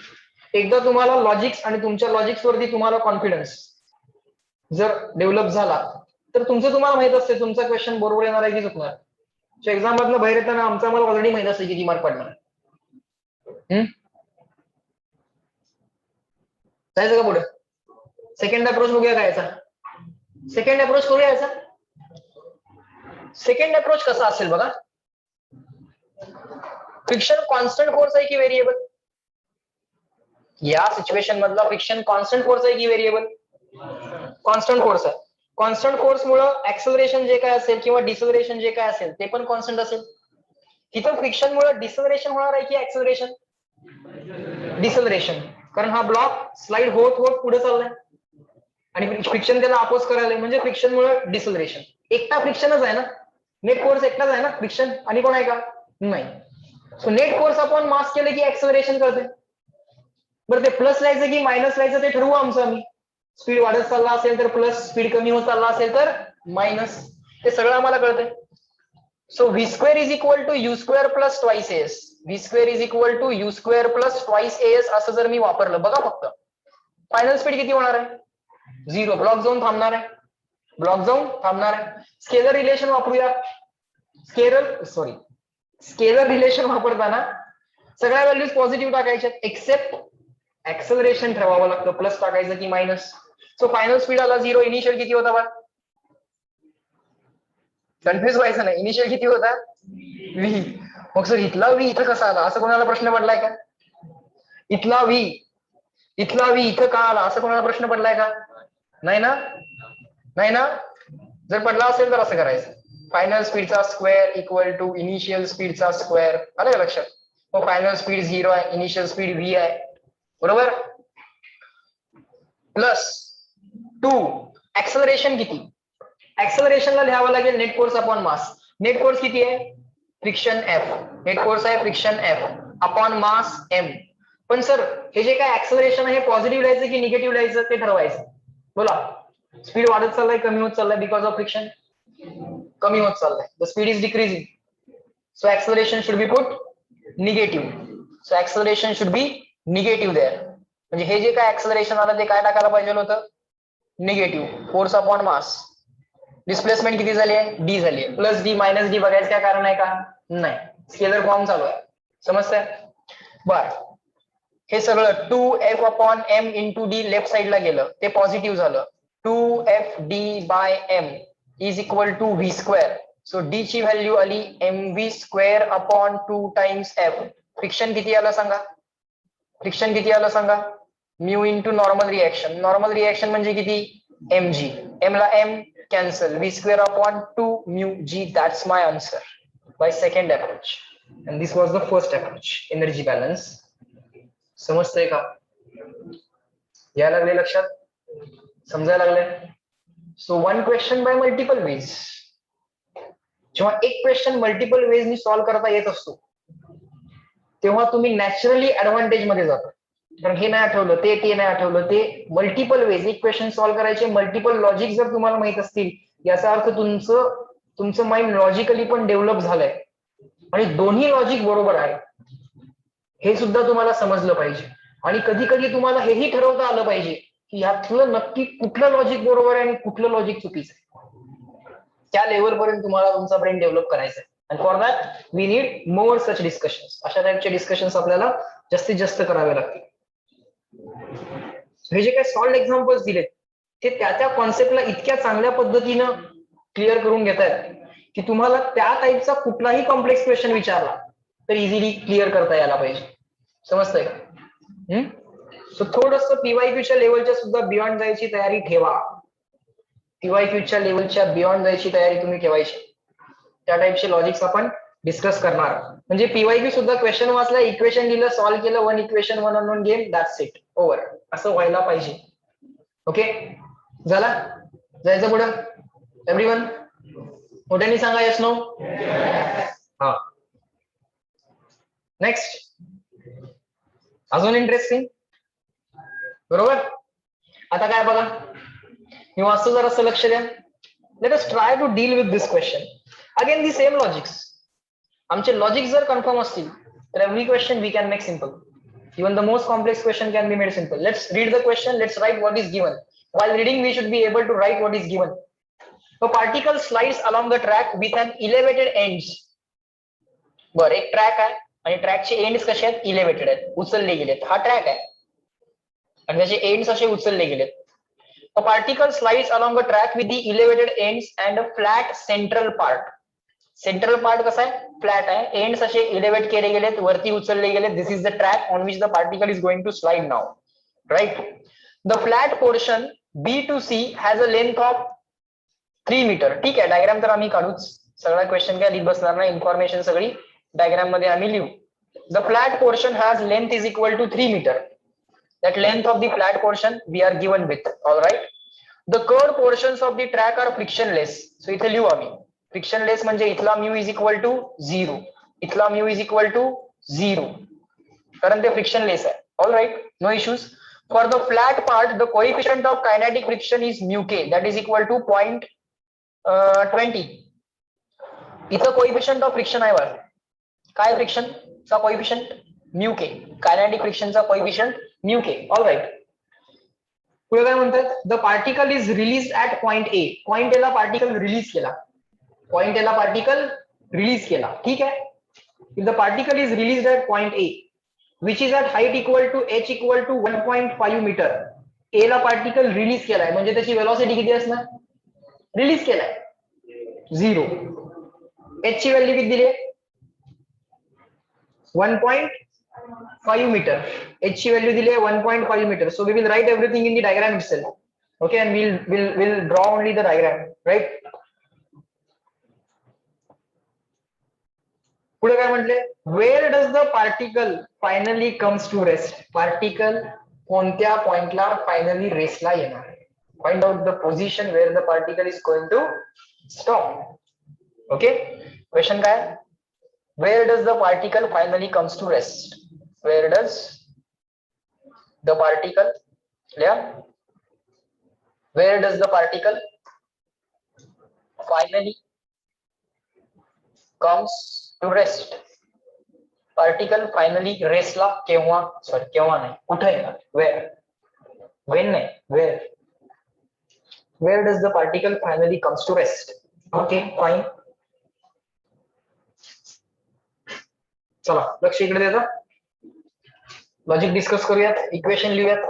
एकदा तुम्हाला लॉजिक्स आणि तुमच्या लॉजिक्स वरती तुम्हाला कॉन्फिडन्स जर डेव्हलप झाला तर तुमचं तुम्हाला माहित असते तुमचा क्वेश्चन बरोबर येणार आहे की चुकणार. एक्झाम मधनं बाहेर येताना आमचा मला ऑलरेडी माहित असते किती मार्क पडणार. जायचं का पुढे, सेकंड अप्रोच बघूया काय याचा. सेकंड अप्रोच करूया याचा. सेकंड अप्रोच कसा असेल बघा. फ्रिक्शन कॉन्स्टंट फोर्स आहे की व्हेरिएबल. या सिच्युएशन मधला फ्रिक्शन कॉन्स्टंट फोर्स आहे की व्हेरिएबल, कॉन्स्टंट फोर्स आहे. कॉन्स्टंट फोर्स मुळे ऍक्सेलरेशन जे काय असेल किंवा डिसेलरेशन जे काय असेल ते पण कॉन्स्टंट असेल. इथं फ्रिक्शन मुळे डिसेलरेशन होणार आहे की ऍक्सेलरेशन, डिसेलरेशन. कारण हा ब्लॉक स्लाइड होत होत पुढे चाललाय आणि फ्रिक्शन त्याला अपोज करायला, म्हणजे फ्रिक्शन मुळे डिसेलरेशन. एकटा फ्रिक्शनच आहे ना, नेट फोर्स एकटाच आहे ना फ्रिक्शन, आणि कोण आहे का, नाही. सो नेट फोर्स आपण मास केले की ऍक्सेलरेशन करते. बरं ते प्लस लिहायचं की मायनस लिहायचं ते ठरवू आमचं आम्ही. स्पीड वाढत चालला असेल तर प्लस, स्पीड कमी होत चालला असेल तर मायनस, ते सगळं आम्हाला कळतंय. So v square is equal to u square plus twice s. V square is equal to u square plus twice s असं जर मी वापरलं, बघा फक्त फायनल स्पीड किती होणार आहे, 0. ब्लॉक जाऊन थांबणार आहे, ब्लॉक जाऊन थांबणार आहे. स्केलर रिलेशन वापरूया. स्केलर रिलेशन वापरताना सगळ्या व्हॅल्यूज पॉझिटिव्ह टाकायच्या एक्सेप्ट ऍक्सेलरेशन ठरवावं लागतं, प्लस टाकायचं की मायनस. सो फायनल स्पीड आला 0. इनिशियल किती होता बा, कन्फ्युज व्हायचं नाही. इनिशियल किती होता, व्ही. मग सर इथला व्ही इथं कसा आला, असं कोणाला प्रश्न पडलाय का. इथला व्ही इथं का आला, असं कोणाला प्रश्न पडलाय का, नाही ना, नाही ना. जर पडला असेल तर असं करायचं, फायनल स्पीडचा स्क्वेअर इक्वल टू इनिशियल स्पीडचा स्क्वेअर. आलं का लक्षात. मग फायनल स्पीड 0 आहे, इनिशियल स्पीड व्ही आहे, बरोबर. प्लस 2 ऍक्सेलरेशन किती, ऍक्सेलरेशनला लिहावं लागेल net force upon mass. Net force किती आहे, फ्रिक्शन एफ. नेट फोर्स आहे friction F upon mass M. पण सर हे जे काय ऍक्सेलरेशन आहे पॉझिटिव्ह लिहायचं की निगेटिव्ह लिहायचं ते ठरवायचं. बोला, स्पीड वाढत चाललाय कमी होत चाललाय, बिकॉज ऑफ फ्रिक्शन कमी होत चाललाय, the speed is decreasing. So acceleration should be put negative. So acceleration should be negative there. म्हणजे हे जे काय ऍक्सेलरेशन आलं ते काय टाकायला पाहिजे होतं, निगेटिव्ह. फोर्स अपॉन मास. डिस्प्लेसमेंट किती झाली आहे, डी झाली आहे. प्लस डी मायनस डी बघायचं काय कारण आहे का, नाही. स्केलर फॉर्म चालू आहे, समजतंय. बर, हे सगळं 2f upon m into D left साइडला गेलं, ते पॉझिटिव्ह झालं. 2fd by m is equal to V square. So D ची व्हॅल्यू आली mv square upon 2 times f. Friction किती आलं सांगा, फ्रिक्शन किती आलं सांगा, mu into normal reaction. Normal reaction म्हणजे किती, mg. m ला m cancel, v square upon 2 mu g. That's my answer by second approach. And this was the first approach, energy balance. समजतंय का, यायला लागले लक्षात, समजायला लागले. So one question by multiple ways. जेव्हा एक क्वेश्चन मल्टिपल वेज नी सॉल्व्ह करता येत असतो तेव्हा तुम्ही नॅचरली ऍडव्हान्टेज मध्ये जाता. कारण हे नाही आठवलं ते नाही आठवलं ते मल्टिपल वेज एक क्वेश्चन सॉल्व्ह करायचे मल्टिपल लॉजिक जर तुम्हाला माहित असतील याचा अर्थ तुमचं माइंड लॉजिकली पण डेव्हलप झालंय आणि दोन्ही लॉजिक बरोबर आहे हे सुद्धा तुम्हाला समजलं पाहिजे. आणि कधी कधी तुम्हाला हेही ठरवता आलं पाहिजे की यातलं नक्की कुठलं लॉजिक बरोबर आहे आणि कुठलं लॉजिक चुकीचं आहे. त्या लेवलपर्यंत तुम्हाला तुमचा ब्रेन डेव्हलप करायचा आहे. And for that we need more such discussions. अशा टाईपचे डिस्कशन्स आपल्याला जास्तीत जास्त करावे लागतील. हे जे काही सॉल्ड एक्झाम्पल्स दिलेत ते त्या कॉन्सेप्टला इतक्या चांगल्या पद्धतीनं क्लिअर करून घेत आहेत की तुम्हाला त्या टाईपचा कुठलाही कॉम्प्लेक्स क्वेश्चन विचारला तर इझिली क्लिअर करता यायला पाहिजे. समजतंय का? सो थोडस पीवायक्यूच्या लेवलच्या सुद्धा बियॉन्ड जायची तयारी ठेवा. पीवायक्यूच्या लेवलच्या बियॉन्ड जायची तयारी तुम्ही ठेवायची. त्या टाईपचे लॉजिक्स आपण डिस्कस करणार. म्हणजे पीवायक्यू सुद्धा क्वेश्चन वाचला इक्वेशन दिलं सॉल्व्ह केलं 1 equation 1 unknown game that's it over असं व्हायला पाहिजे. ओके झाला जायचं पुढं एव्हरीवन मोठ्याने सांगा येस नो. हा नेक्स्ट अजून इंटरेस्टिंग बरोबर. आता काय बघा मी वाचतो जरा असं लक्ष द्या. Let us try to deal with this question again the same logics. आमचे लॉजिक जर कन्फर्म असतील तर every question we can make simple. Even the most complex question can be made simple. Let's read the question. Let's write what is given. While reading, we should be able to write what is given. A particle slides along the track with an elevated ends. बरं एक ट्रॅक आहे आणि ट्रॅकचे एंड्स कसे आहेत इलेव्हेटेड आहेत उचलले गेलेत. हा ट्रॅक आहे आणि त्याचे एंड्स असे उचलले गेलेत. A particle slides along a track with the elevated ends and a flat central part. Central part कसा आहे फ्लॅट आहे एंड्स असे इलेव्हेट केले गेलेत वरती उचलले गेलेत. This is the track on which the particle is going to slide now right. The flat portion B to C has a length of 3 metre. ठीक आहे डायग्राम तर आम्ही काढूच सगळा क्वेश्चन काय लिहित बसणार नाही इन्फॉर्मेशन सगळी डायग्राम मध्ये आम्ही लिहू. The flat portion has length is equal to 3 meter. That length of the flat portion we are given with all right. The curved portions of the track are frictionless. So इथे लिहू आम्ही फ्रिक्शनलेस म्हणजे इथला म्यू इज इक्वल टू 0 इथला म्यू इज इक्वल टू 0 कारण ते फ्रिक्शनलेस आहे. All right no issues. For the flat part the coefficient of kinetic friction is mu K that is equal to 0.20. इथं कोएफिशियंट ऑफ फ्रिक्शन आहे बरं काय फ्रिक्शनचा कोएफिशियंट म्यू के कायनेटिक फ्रिक्शनचा coefficient mu K. All right पुढे काय म्हणतात the particle is release at point A. Point A ला पार्टिकल रिलीज केला पॉइंट ए ला पार्टिकल रिलीज केला. ठीक आहे. If the particle is release at point A which is at height equal to H equal to 1.5 metre. A ला पार्टिकल रिलीज केलाय म्हणजे त्याची वेलॉसिटी किती असणार रिलीज केलाय 0. एच ची व्हॅल्यू किती दिली 1.5 मीटर. एच ची व्हॅल्यू दिली आहे 1.5 metre. So we will write everything in the diagram itself. Okay and will draw only the diagram right. पुढे काय म्हटले where does the particle finally comes to rest. Particle कोणत्या पॉइंटला फायनली रेस्टला येणार. Find out the position where the particle is going to stop. Okay question काय where does the particle finally comes to rest. Where does the particle where does the particle finally comes to rest. Particle finally रेस्टला केव्हा सॉरी केव्हा नाही कुठे येणार वेअर वेन नाही where. Where does the particle finally comes to rest. Okay fine चला लक्ष इकडे देता लॉजिक डिस्कस करूयात इक्वेशन लिहूयात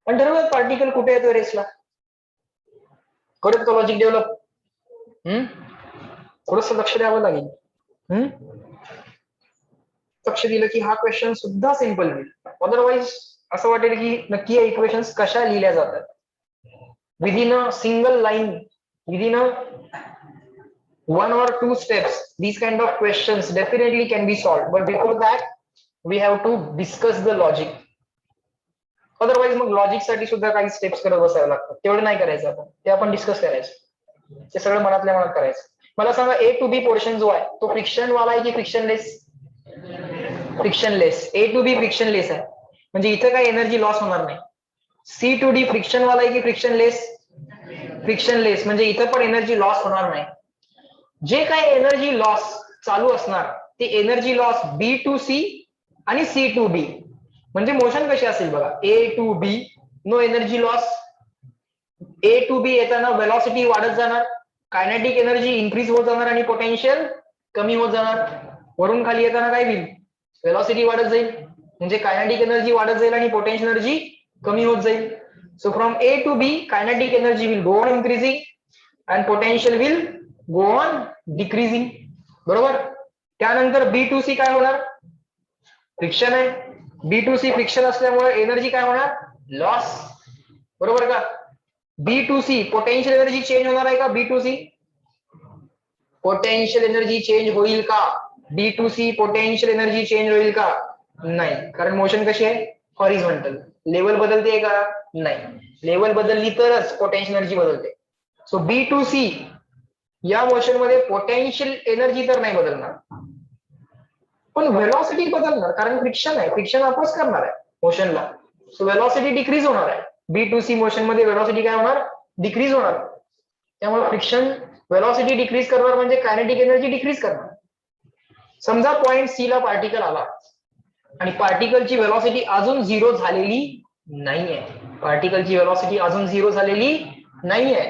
पण ठरवूयात पार्टिकल कुठे येतो रेस्टला. करूयात का लॉजिक डेव्हलप. थोडस लक्ष द्यावं लागेल. लक्ष दिलं की हा क्वेश्चन सुद्धा सिंपल होईल. अदरवाईज असं वाटेल की नक्की या इक्वेशन्स कशा लिहिल्या जातात. Within a single line within a 1 or 2 steps these kind of questions definitely can be solved but before that we have to discuss the logic. Otherwise मग लॉजिक साठी सुद्धा काही स्टेप्स करत बसावं लागतं. तेवढं नाही करायचं आपण ते आपण डिस्कस करायचं ते सगळं मनातल्या मनात करायचं. मला सांगा ए टू बी पोर्शन जो आहे तो फ्रिक्शन वाला आहे की frictionless. Frictionless. A to B frictionless आहे म्हणजे इथं काही एनर्जी लॉस होणार नाही. C2D फ्रिक्शन वाला आहे की फ्रिक्शनलेस? फ्रिक्शनलेस, म्हणजे इथं पण एनर्जी लॉस होणार नाही. जे काही एनर्जी लॉस चालू असणार ते एनर्जी लॉस B2C आणि C2D. म्हणजे मोशन कशी असेल बघा, A to B no energy loss. A to B येताना वेलॉसिटी वाढत जाणार, कायनेटिक एनर्जी इन्क्रीज होत जाणार आणि पोटेन्शियल कमी होत जाणार. वरून खाली येताना काय होईल, वेलॉसिटी वाढत जाईल, म्हणजे कायनेटिक एनर्जी वाढत जाईल आणि पोटेन्शियल एनर्जी कमी होत जाईल. So from A to B kinetic energy will go on increasing and potential will go on decreasing. बरोबर. त्यानंतर B2C काय होणार, फ्रिक्शन आहे. B2C फ्रिक्शन असल्यामुळे एनर्जी काय होणार, लॉस. बरोबर का. B2C पोटेन्शियल एनर्जी चेंज होणार आहे का, B2C पोटेन्शियल एनर्जी चेंज होईल का, B2C पोटेन्शियल एनर्जी चेंज होईल का, नाही, कारण मोशन कशी आहे, हॉरिझॉन्टल. लेवल बदलते का, नाही, लेवल बदलली तरच पोटेन्शियल एनर्जी बदलते. सो B2C या मोशन मध्ये पोटेन्शियल एनर्जी तर नाही बदलणार, पण व्हेलॉसिटी बदलणार, कारण फ्रिक्शन आहे, फ्रिक्शन अपोज करणार आहे मोशनला. सो व्हेलॉसिटी डिक्रीज होणार आहे. B2C मोशन मध्ये व्हेलॉसिटी काय होणार, डिक्रीज होणार. त्यामुळे फ्रिक्शन व्हेलॉसिटी डिक्रीज करणार म्हणजे कायनेटिक एनर्जी डिक्रीज करणार. समजा पॉइंट सी ला पार्टिकल आला आणि पार्टिकलची व्हेलॉसिटी अजून झिरो झालेली नाहीये, पार्टिकलची व्हेलॉसिटी अजून झिरो झालेली नाहीये.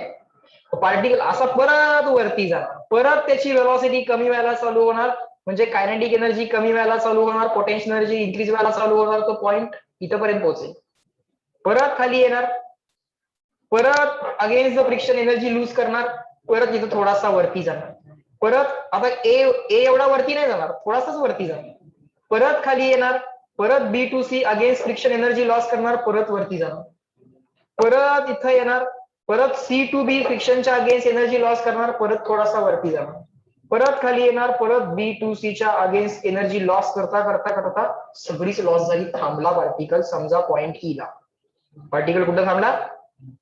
पार्टिकल असा परत वरती जाणार, परत त्याची व्हेलॉसिटी कमी व्हायला चालू होणार, म्हणजे कायनेटिक एनर्जी कमी व्हायला चालू होणार, पोटेन्शियल एनर्जी इन्क्रीज व्हायला चालू होणार. तो पॉइंट इथपर्यंत पोहोचेल, परत खाली येणार, परत against the friction energy lose करणार, परत इथं थोडासा वरती जाणार, परत आता ए एवढा वरती नाही जाणार, थोडासाच वरती जाणार, परत खाली येणार, परत B2C against friction energy loss करणार, परत वरती जाणार, परत इथं येणार, परत C2B फ्रिक्शनच्या अगेन्स्ट एनर्जी लॉस करणार, परत थोडासा वरती जाणार, परत खाली येणार, परत B2C च्या अगेन्स्ट एनर्जी लॉस करता करता करता सगळीच लॉस झाली, थांबला पार्टिकल. समजा पॉइंट ई ला, पार्टिकल कुठं थांबला,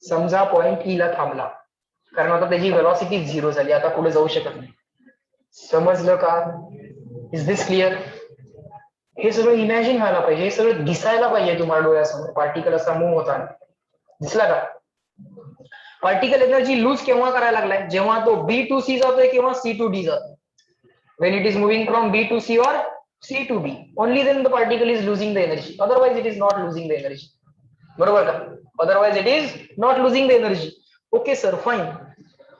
समजा पॉइंट ई ला थांबला, कारण आता त्याची व्हेलॉसिटी झिरो झाली, आता पुढे जाऊ शकत नाही. समजलं का, इज दिस क्लिअर? हे सगळं इमॅजिन व्हायला पाहिजे, हे सगळं दिसायला पाहिजे तुम्हाला डोळ्यासमोर. पार्टिकल असा मूव्ह होताना दिसला का. पार्टिकल एनर्जी लूज केव्हा करायला लागलाय, जेव्हा तो B2C जातोय किंवा C2D जातोय. when it is moving from B2C or C2B, only then the particle is losing the energy, otherwise it is not losing the energy. बरोबर का, otherwise it is not losing the energy. Okay sir, fine.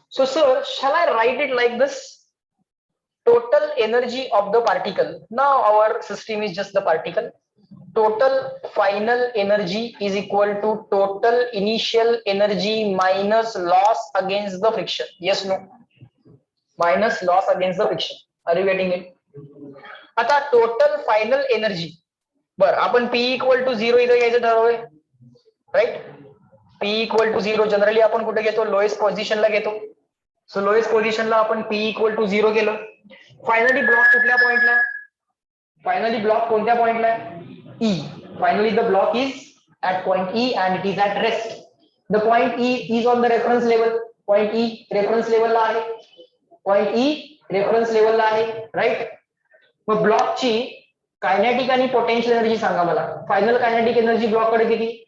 So sir, shall I write it like this, total energy of the particle, now our system is just the particle, total final energy is equal to total initial energy minus loss against the friction. Yes, no? Minus loss against the friction. Are you getting it? आता टोटल फायनल एनर्जी, बर आपण P इक्वल टू 0 इथं घ्यायचं ठरवलंय, right. P equal to 0 generally आपण कुठे घेतो, लोएस्ट पोझिशनला घेतो. सो लोएस्ट पोझिशनला आपण P इक्वल टू 0 केलं. फायनली ब्लॉक कुठल्या पॉइंटला, फायनली ब्लॉक कोणत्या पॉइंटला, E. Finally the block is at point E and it is at rest. The point E is on the reference level. Point E reference level ला आहे, point E reference level ला आहे, राईट. मग ब्लॉकची कायनेटिक आणि पोटेन्शियल एनर्जी सांगा मला. फायनल कायनेटिक एनर्जी ब्लॉक कडे किती,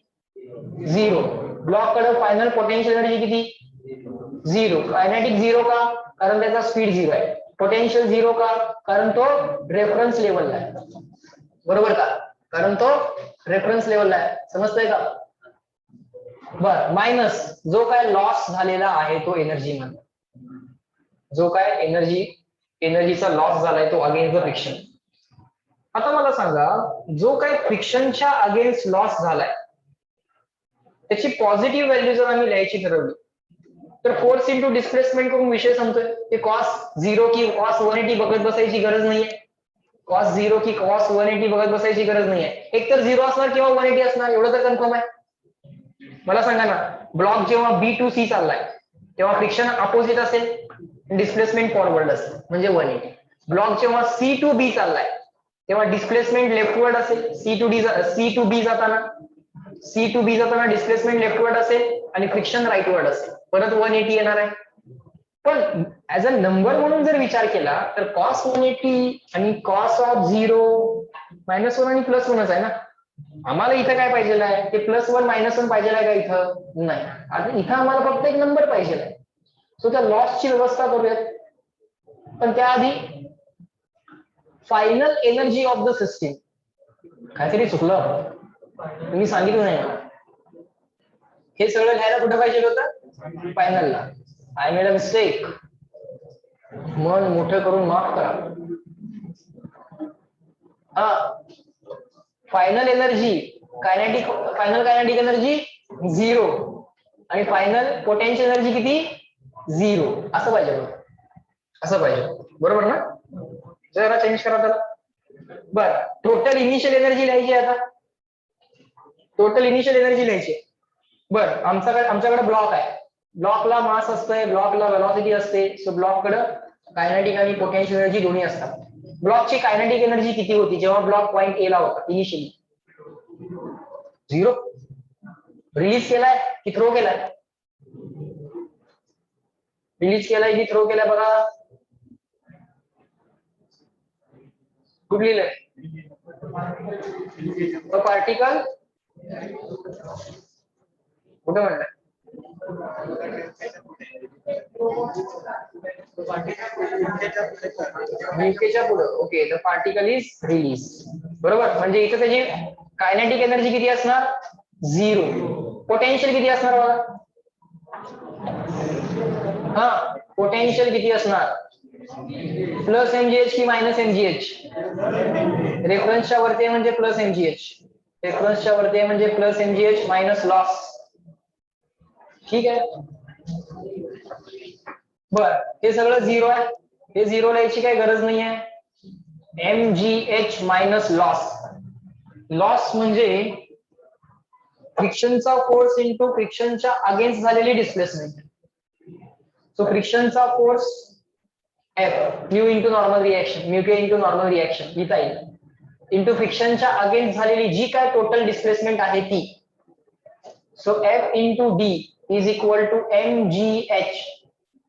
0. ब्लॉक कडे फायनल पोटेन्शियल एनर्जी किती, 0. कायनेटिक 0 का, कारण त्याचा स्पीड 0 आहे. पोटेन्शियल 0 का, कारण तो रेफरन्स लेवलला आहे. बरोबर का, कारण तो रेफरन्स लेवलला आहे. समजतंय का. बर, मायनस जो काय लॉस झालेला आहे तो एनर्जी मध्ये, जो काय एनर्जीचा लॉस झालाय तो अगेन्स्ट द फ्रिक्शन. आता मला सांगा, जो काय फ्रिक्शनच्या अगेन्स्ट लॉस झालाय त्याची पॉझिटिव्ह व्हॅल्यू जर आम्ही लिहायची ठरवली तर फोर्स इंटू डिस्प्लेसमेंट करून विषय संपतोय. ते कॉस 0 की कॉस 180 बघत बसायची गरज नाहीये, कॉस 0 की कॉस 180 बघत बसायची गरज नाहीये. एक तर 0 असणार किंवा 180 असणार, एवढं तर कन्फर्म आहे. मला सांगा ना, ब्लॉक जेव्हा B2C चाललाय तेव्हा फ्रिक्शन अपोजिट असेल, डिस्प्लेसमेंट फॉरवर्ड असेल, म्हणजे 180. ब्लॉक जेव्हा C2B चाललाय तेव्हा डिस्प्लेसमेंट लेफ्टवर्ड असेल, C2B जाताना डिस्प्लेसमेंट लेफ्टवर्ड असेल आणि फ्रिक्शन राईटवर्ड असेल, परत 180 येणार आहे. पण ऍज अ नंबर म्हणून जर विचार केला तर कॉस 180 आणि कॉस ऑफ 0 -1 आणि +1 आहे ना. आम्हाला इथं काय पाहिजे आहे, ते +1 -1 पाहिजे आहे का इथं? नाही. आता इथं आम्हाला फक्त एक नंबर पाहिजे आहे. सो त्या लॉसची व्यवस्था करूयात. पण त्याआधी final energy of the system. काहीतरी चुकलं, तुम्ही सांगितलं नाही मला. हे सगळं लिहायला कुठं पाहिजे होतं? फायनलला. I made a mistake. मन मोठं करून माफ करा. हा, final energy kinetic, final kinetic energy 0 आणि फायनल पोटेन्शियल एनर्जी किती? 0. असं पाहिजे होतं. असं पाहिजे, बरोबर ना? जरा चेंज करा त्याला. बर, टोटल इनिशियल एनर्जी लिहायची आता. टोटल इनिशियल एनर्जी लिहायची. बर, आमच्याकडे ब्लॉक आहे. ब्लॉकला मास असतंय, ब्लॉकला वेलॉसिटी असते. सो ब्लॉककडे कायनेटिक आणि पोटेन्शियल एनर्जी दोन्ही असतात. ब्लॉकची कायनेटिक एनर्जी किती होती जेव्हा ब्लॉक पॉइंट ए ला होता इनिशियली? 0. रिलीज केलाय की थ्रो केलाय? रिलीज केलाय की थ्रो केलाय बघा. कुठं लिहिलंय? पार्टिकल कुठं म्हणलंय? न्यूकेच्या पुढे. Okay, the particle is release. बरोबर, म्हणजे इथं त्याची कायनेटिक एनर्जी किती असणार? 0. पोटेन्शियल किती असणार बघा? हा, पोटेन्शियल किती असणार? प्लस mgh की मायनस mgh? रेफरन्सच्या वरती म्हणजे प्लस mgh. रेफरन्सच्या वरती म्हणजे प्लस mgh मायनस लॉस. ठीक आहे. बर, हे सगळं 0 आहे. हे 0 लिहायची काही गरज नाही आहे. mgh minus loss. लॉस म्हणजे फ्रिक्शनचा फोर्स इंटू फ्रिक्शनच्या अगेन्स्ट झालेली डिस्प्लेसमेंट. सो फ्रिक्शनचा force F mu into normal reaction, mu K into normal reaction लिहिता येईल, इंटू फ्रिक्शनच्या अगेन्स्ट झालेली जी काय टोटल डिस्प्लेसमेंट आहे ती. So F into D is equal to mgh.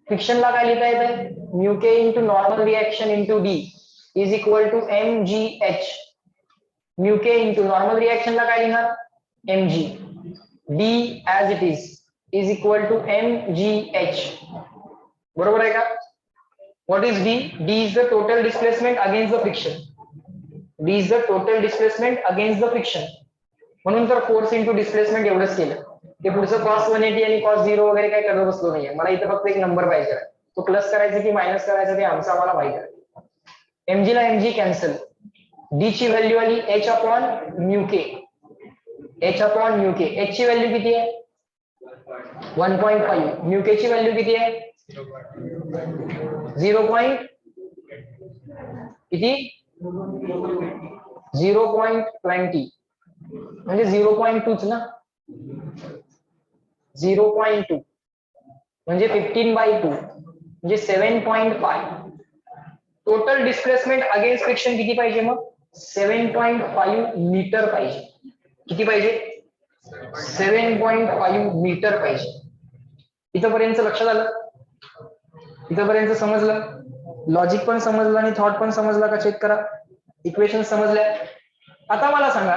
फ्रिक्शनला काय लिहिता येत? Mu K into normal reaction into D is equal to mgh. Mu K into normal रिएक्शनला काय लिहिणार? mg. d as it is equal to mgh. बरोबर आहे का? What is D? D is the total displacement against the friction. D is the total displacement against the friction. म्हणून तर फोर्स इंटू डिस्प्लेसमेंट एवढंच केलं. ते पुढचं cos 180 आणि cos 0 वगैरे काही करत बसलो नाहीये. मला इथं फक्त एक नंबर पाहिजे. तो प्लस करायचा की मायनस करायचा ते आमचं आम्हाला माहिती आहे. mg ला mg कॅन्सल. D ची व्हॅल्यू आली h अपॉन म्यू के. h अपॉन म्यू के. h ची व्हॅल्यू किती आहे? 1.5. म्यू के ची व्हॅल्यू किती आहे? 0. किती? 0.20 म्हणजे 0.2 ना. 0.2 म्हणजे 15/2 म्हणजे 7.5. टोटल डिस्प्लेसमेंट अगेन्स्ट फ्रिक्शन किती पाहिजे मग? 7.5 मीटर पाहिजे. किती पाहिजे? 7.5 मीटर पाहिजे. इथपर्यंत लक्षात आलं? इथपर्यंत समजलं? लॉजिक पण समजलं आणि थॉट पण समजला का? चेक करा. इक्वेशन समजल्या? आता मला सांगा,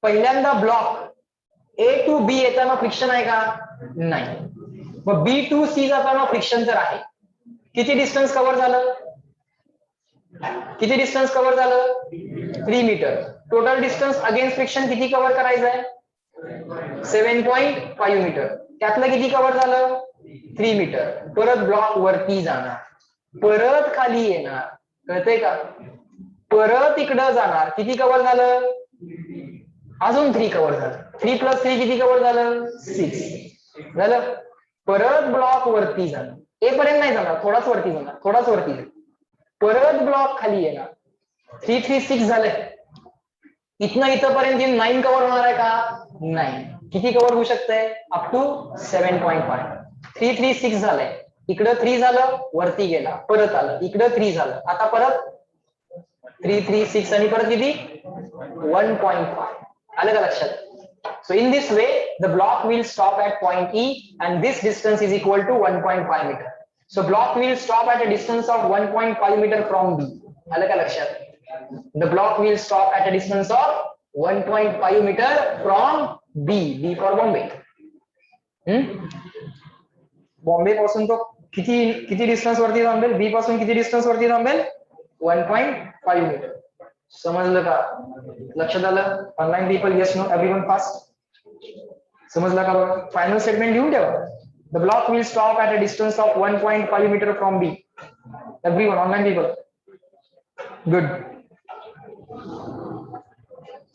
पहिल्यांदा ब्लॉक ए टू बी येताना फ्रिक्शन आहे का? नाही. मग बी टू सी जाताना फ्रिक्शन तर आहे. किती डिस्टन्स कव्हर झालं? किती डिस्टन्स कव्हर झालं? 3 meter. Total distance against friction किती कव्हर करायचं आहे? 7.5 मीटर. त्यातलं किती कव्हर झालं? 3 मीटर. परत ब्लॉक वरती जाणार, परत खाली येणार, कळतंय का? परत इकडं जाणार. किती कव्हर झालं? अजून 3 कव्हर झालं. 3 + 3 किती कव्हर झालं? 6 झालं. परत ब्लॉक वरती जाणार. ए पर्यंत नाही जाणार, थोडाच वरती जाणार, थोडाच वरती जाणार. परत ब्लॉक खाली येणार. 3 3 6 झालंय. इथनं इथपर्यंत 9 कव्हर होणार आहे का? नाही. किती कव्हर होऊ शकतंय? Up to 7.5. 3 3 6 झालंय. इकडं 3 झालं, वरती गेला, परत आलं, इकडं 3 झालं, आता परत 3 3 6 आणि परत किती? 1.5. आलं का लक्षात? So in this way, the block will stop at point E and this distance is equal to 1.5 meter. So block will stop at a distance of 1.5 meter from B. आलं का लक्षात? The block will stop at a distance of 1.5 meter from B for Bombay. Bombay पासून तो किती डिस्टन्स वरती थांबेल, बी पासून किती डिस्टन्स वरती थांबेल, 1.5 मीटर. समजलं का, लक्षात आलं. Online people, yes no, everyone fast. समजलं का बघा. फायनल स्टेटमेंट लिहून ठेवा. The block will stop at a distance of 1.5 meter from B. Everyone, online people, good.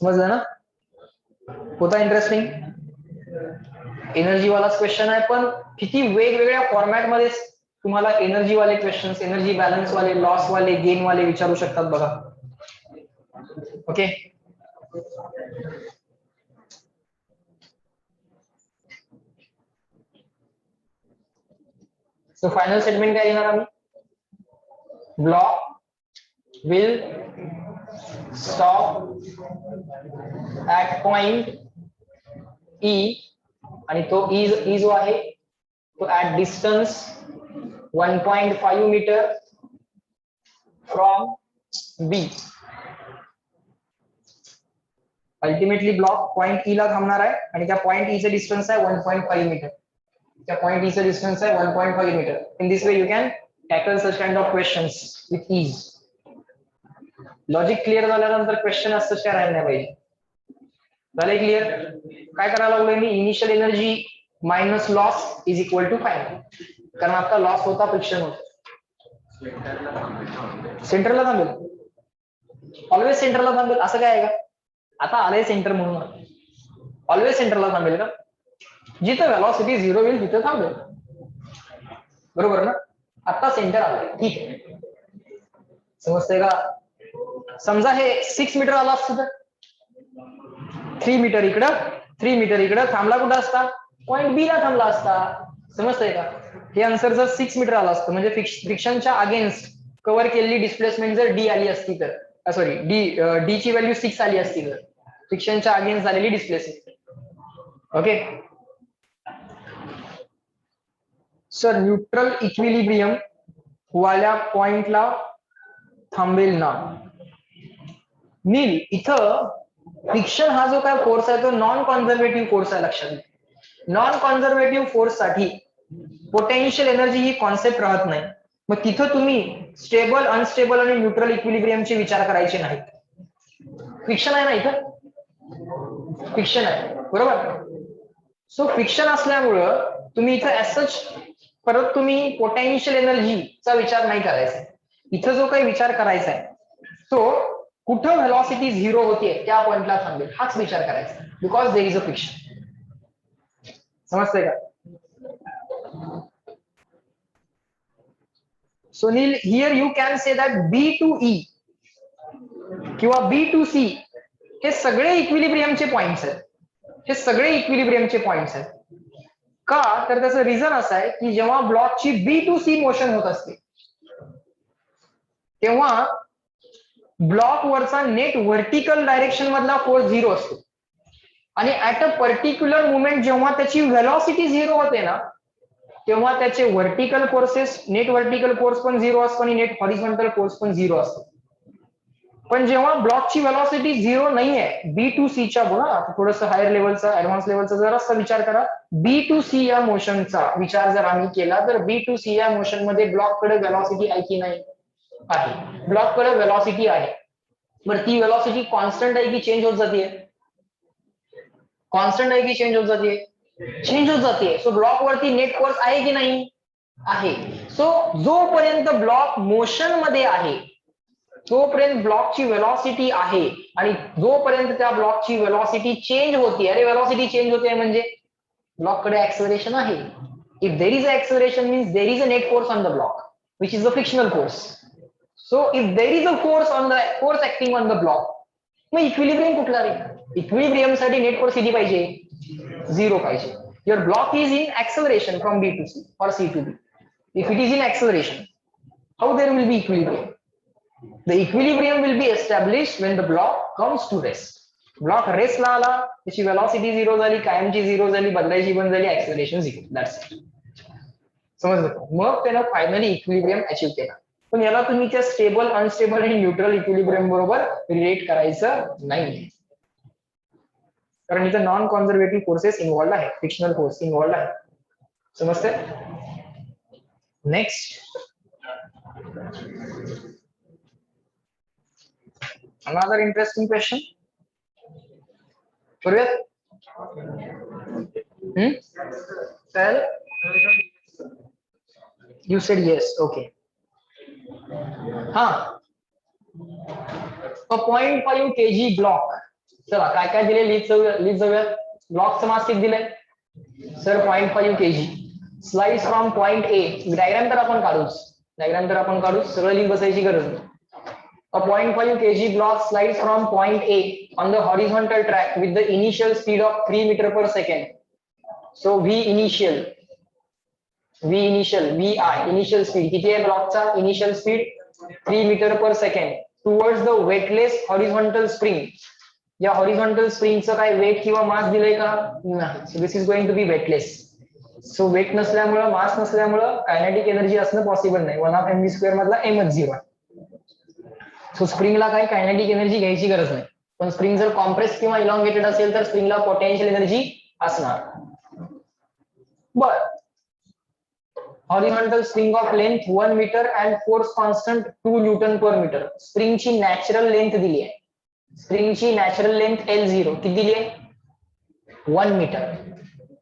समजलं ना. होता इंटरेस्टिंग. एनर्जी वालाच क्वेश्चन आहे, पण किती वेगवेगळ्या फॉर्मॅट मध्ये तुम्हाला एनर्जी वाले क्वेश्चन, एनर्जी बॅलन्स वाले, लॉस वाले, गेन वाले विचारू शकतात बघा. ओके. सो फायनल स्टेटमेंट काय येणार आम्ही, block will stop at point E, आणि तो ई जो आहे तो at distance 1.5 meter from B. Ultimately block point E ला थांबणार आहे आणि त्या पॉइंट ई चे डिस्टन्स आहे 1.5 मीटर. त्या पॉइंट ई चे डिस्टन्स आहे 1.5 meter. In this way you can tackle such kind of questions with ease. Logic clear झाल्यानंतर क्वेश्चन असतं काय राहिलं नाही पाहिजे. झालंय क्लिअर. काय करायला लागलोय मी, initial energy minus loss is equal to final. कारण आता लॉस होता, फ्रिक्शन होतं. सेंटरला थांबेल, ऑलवेज सेंटरला थांबेल असं काय आहे का. आता आलंय सेंटर म्हणून, ऑलवेज सेंटरला थांबेल का, जिथं व्हेलॉसिटी 0 होईल तिथं थांबेल. बरोबर ना. आता सेंटर आलंय, ठीक आहे. समजतंय का. समजा हे 6 मीटर आला असतं तर 3 मीटर इकडं 3 मीटर इकडं, थांबला कुठं असता, पॉइंट बी ला थांबला असता. समजतंय का. हे आन्सर जर 6 मीटर आला असतं म्हणजे फ्रिक्शनच्या अगेन्स्ट कव्हर केलेली डिस्प्लेसमेंट जर डी आली असती तर, सॉरी डी ची व्हॅल्यू 6 आली असती तर, फ्रिक्शनच्या अगेन्स्ट झालेली displacement. Okay. Sir neutral equilibrium वाल्या पॉइंटला थांबेल ना. नील, इथं फ्रिक्शन हा जो काय फोर्स आहे तो नॉन कॉन्झर्वेटिव्ह फोर्स आहे. लक्षात घ्या, नॉन कॉन्झर्वेटिव्ह फोर्स साठी पोटेन्शियल एनर्जी ही कॉन्सेप्ट राहत नाही. मग तिथं तुम्ही स्टेबल, अनस्टेबल आणि न्यूट्रल इक्विलिब्रियमचे विचार करायचे नाहीत. फ्रिक्शन आहे ना इथं, फ्रिक्शन आहे बरोबर. सो फ्रिक्शन असल्यामुळं तुम्ही इथं ऍज सच परत तुम्ही पोटेन्शियल एनर्जीचा विचार नाही करायचा. इथं जो काही विचार करायचा आहे तो कुठं व्हेलॉसिटी 0 होतीये त्या पॉइंटला थांबेल हाच विचार करायचा, because there is a friction. समजतंय का. Sunil, here you can say that B to E किंवा बी टू सी हे सगळे इक्विलिब्रियमचे पॉइंट्स आहेत. हे सगळे इक्विलिब्रियमचे पॉइंट्स आहेत. का तर त्याचं रिझन असं आहे की जेव्हा ब्लॉकची बी टू सी मोशन होत असते तेव्हा ब्लॉक वरचा नेट व्हर्टिकल डायरेक्शन मधला फोर्स 0 असतो आणि ऍट अ पर्टिक्युलर मुवमेंट जेव्हा त्याची व्हेलॉसिटी 0 होते ना तेव्हा त्याचे vertical forces, net vertical force पण 0 असतो आणि नेट हॉरिझॉन्टल फोर्स पण 0 असतो. पण जेव्हा ब्लॉकची व्हेलॉसिटी 0 नाहीये बी टू सी च्या, बघा थोडंसं हायर लेवलचा, ऍडव्हान्स लेवलचा जरासा विचार करा. बी टू सी या मोशनचा विचार जर आम्ही केला तर बी टू सी या मोशन मध्ये ब्लॉककडे व्हेलॉसिटी आहे की नाही, आहे. ब्लॉककडे व्हेलॉसिटी आहे. बरं ती व्हेलॉसिटी कॉन्स्टंट आहे की चेंज होत जाते, कॉन्स्टंट आहे की चेंज होत जाते, चेंज होत जाते. सो ब्लॉक वरती नेट फोर्स आहे की नाही, आहे. सो जोपर्यंत ब्लॉक मोशन मध्ये आहे तोपर्यंत ब्लॉकची व्हेलॉसिटी आहे आणि जोपर्यंत त्या ब्लॉकची व्हेलॉसिटी चेंज होती, अरे व्हेलॉसिटी चेंज होते म्हणजे ब्लॉककडे ऍक्सेलरेशन आहे. If there is a acceleration means there is a net force on the block which is the frictional force. So if there is a force acting on the block, मग इक्विलिब्रियम कुठला रे. इक्विलिब्रियम साठी नेट फोर्स किती पाहिजे, 0 पाहिजे. Your block is in acceleration from B to C और C to B. If it is in acceleration, how there will B equilibrium. The equilibrium will be established when the block comes to rest. Block रेस्टला आला, त्याची व्हेलॉसिटी 0 झाली, कायमची 0 झाली, बदलायची बंद झाली, ऍक्सेलरेशन 0. That's it. समजलं. मग त्यानं फायनली इक्विलिब्रियम अचीव्ह केला. पण याला तुम्ही त्या स्टेबल, अनस्टेबल आणि न्यूट्रल इक्विलिब्रियम बरोबर रिलेट करायचं नाही. कारण इथं नॉन कॉन्झर्वेटिव्ह फोर्सेस इन्व्हॉल्ड आहे, फ्रिक्शनल फोर्स इन्व्हॉल्ड आहे. समजते? Next another interesting question. करूयात? Tell. You said yes. Okay. हाँ. A 0.5 kg block. चला काय काय दिले लिहित जाऊया. ब्लॉकचं मास किती दिलंय? Sir 0.5 kg. Slice from point A. Diagram तर आपण काढूच. सगळं लिहित बसायची गरज नाही. A 0.5 kg block slides from point A on the horizontal track with the initial speed of 3 meter per second. So V initial initial speed किती आहे ब्लॉकचा? Initial speed 3 meter per second towards the weightless horizontal spring. या हॉरिझॉन्टल स्प्रिंगचं काय वेट किंवा मास दिलंय का? नाही. So this is going to be weightless. So weight नसल्यामुळं, मास नसल्यामुळं कायनेटिक एनर्जी असणं पॉसिबल नाही. 1/mv² मधला mच 0 आहे. सो स्प्रिंगला काही कायनेटिक एनर्जी घ्यायची गरज नाही. पण स्प्रिंग जर कॉम्प्रेस किंवा इलॉंगेटेड असेल तर स्प्रिंगला पोटेन्शियल एनर्जी असणार. बर, horizontal spring of length 1 metre and force constant 2 newton per metre. स्प्रिंगची नॅचरल लेंथ दिली आहे. स्प्रिंगची नॅचरल लेंथ L0 किती दिली आहे? 1 मीटर.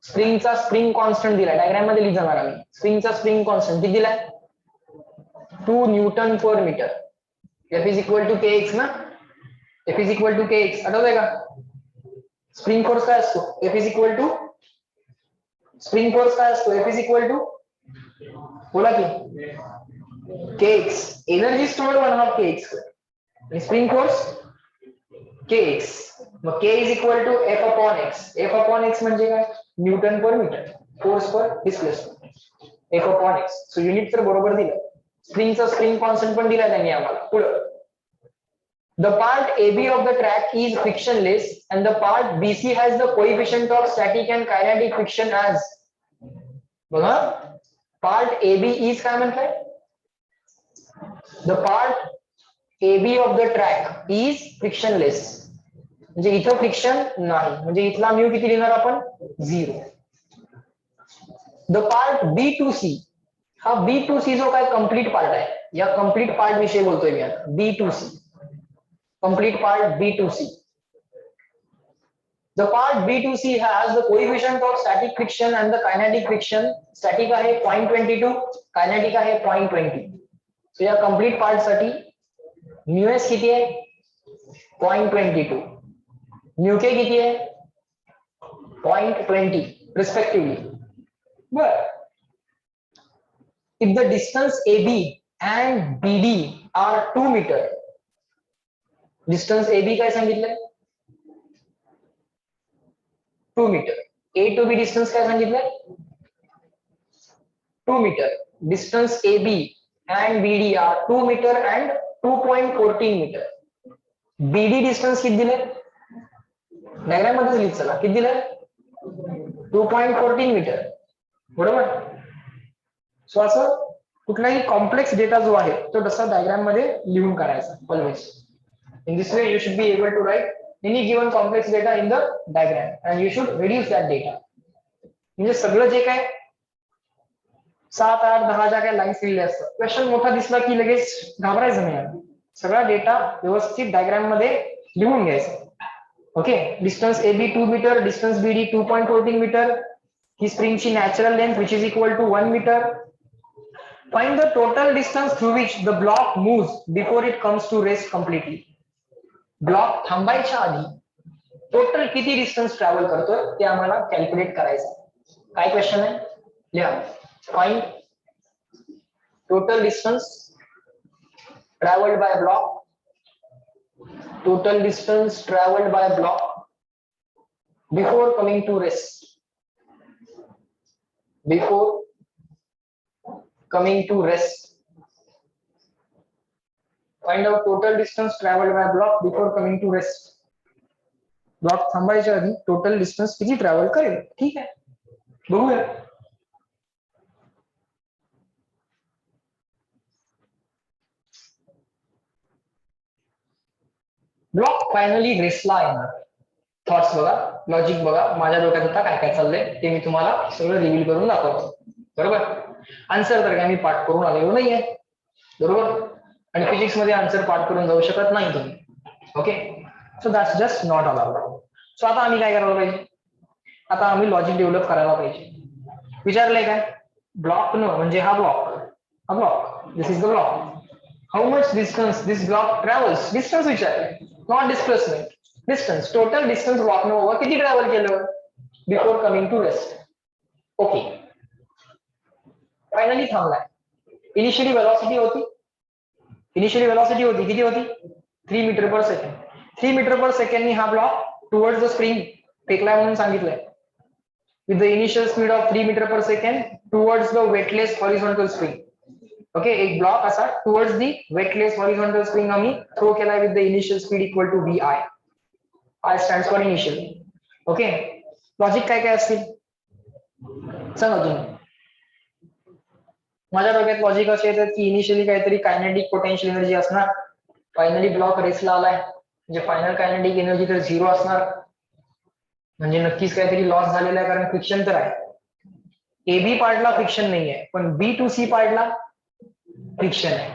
स्प्रिंगचा स्प्रिंग कॉन्स्टंट दिलाय, डायग्राम मध्ये लिहित जाणार आम्ही. स्प्रिंगचा स्प्रिंग कॉन्स्टंट किती दिलाय? 2 newton per meter. F is equal to kx ना? F is equal to kx आठवतंय का? स्प्रिंग फोर्स काय असतो? F is equal to spring force काय असतो? F is equal to बोला की kx. एनर्जी स्टोअर्ड 1/2 kx आणि स्प्रिंग फोर्स kx. मग k is equal to F upon x. F upon x म्हणजे काय? Newton per metre. Force per displacement. F upon x. So unit तर बरोबर दिलं. स्प्रिंगचा स्प्रिंग कॉन्स्टंट पण दिला त्यांनी आम्हाला. पुढं the part AB of the track is frictionless and the part BC has the coefficient of static and kinetic friction as. बघा, part AB is काय म्हणताय? The part AB of the track is frictionless. म्हणजे इथं फ्रिक्शन नाही, म्हणजे इथला म्यू किती लिहिणार आपण? 0. The part B2C, हा B2C जो काय कंप्लीट पार्ट आहे, या कंप्लीट पार्ट विषयी बोलतोय मी आता. B2C, complete part B2C. The part B2C has the coefficient of static friction and the kinetic friction. Static आहे 0.22, kinetic आहे 0.20. So या complete part साठी μs किती आहे? 0.22. μk किती आहे? 0.20 respectively. But if the distance AB and BD are 2 meter, distance AB काय सांगितलंय? 2 meter. A to B distance काय सांगितलंय? 2 metre. Distance AB and BD are 2 meter and 2.14 meter. BD distance किती दिलंय? डायग्राम मध्ये लिहित चला. किती दिलंय? 2.14 मीटर. बरोबर? सो असं कुठलाही कॉम्प्लेक्स डेटा जो आहे तो तसा डायग्राम मध्ये लिहून काढायचा always. In this way, you should be able to write any given complex data in the diagram, and you should reduce that data. म्हणजे सगळं जे काय 7, 8, 10 ज्या काय लाईन्स लिहिल्या असतात, क्वेश्चन मोठा दिसला की लगेच घाबरायचं नाही. सगळा डेटा व्यवस्थित डायग्राम मध्ये लिहून घ्यायचा. Okay, distance AB 2 metre, distance BD 2.14 metre, ही स्प्रिंगची natural length which is equal to 1 metre. Find the total distance through which the block moves before it comes to rest completely. ब्लॉक थांबायच्या आधी टोटल किती डिस्टन्स ट्रॅव्हल करतोय ते आम्हाला कॅल्क्युलेट करायचं. काय क्वेश्चन आहे? लिहा. Find total distance travelled by block. Total distance travelled by block before coming to rest. Before coming to rest. Find out total distance traveled by block before coming to rest. ब्लॉक थांबायच्या आधी टोटल डिस्टन्स किती ट्रॅव्हल करेल. ठीक आहे, बघूया. ब्लॉक फायनली रेस्टला येणार. थॉट्स बघा, लॉजिक बघा, माझ्या डोक्यात आता काय काय चाललंय ते मी तुम्हाला सगळं रिव्हील करून दाखवतो. बरोबर. आन्सर तर काय मी पाठ करून आलेलो नाहीये. बरोबर. आणि फिजिक्स मध्ये आन्सर पाठ करून जाऊ शकत नाही तुम्ही. Okay. So that's just not allowed. So आता आम्ही काय करायला पाहिजे, आता आम्ही लॉजिक डेव्हलप करायला पाहिजे. विचारलंय काय, ब्लॉक न म्हणजे हा block, this is the block. How much distance this block travels, distance विचारलंय, not displacement. Distance, total distance block न ओव्हर किती ट्रॅव्हल केलं before coming to rest. Okay. Finally थांबलाय. इनिशियली वेलॉसिटी होती, किती होती 3 metre per second. 3 metre per second हा ब्लॉक टुवर्ड्स द स्प्रिंग फेकलाय म्हणून सांगितलंय. with the initial speed of 3 meter per second towards the weightless horizontal spring. Okay, एक ब्लॉक असा towards the weightless horizontal spring आम्ही थ्रो केलाय with the initial speed equal to vi. I stands for initial. Okay, logic काय काय असतील सांगा तुम्ही. माझ्या डोक्यात लॉजिक असे येतात की इनिशियली काहीतरी कायनेटिक पोटेन्शियल एनर्जी असणार, फायनली ब्लॉक रेसला आलाय म्हणजे फायनल कायनेटिक एनर्जी तर 0 असणार, म्हणजे नक्कीच काहीतरी लॉस झालेला आहे कारण फ्रिक्शन तर आहे. ए बी पार्टला फ्रिक्शन नाही आहे पण बी टू सी पार्टला फ्रिक्शन आहे.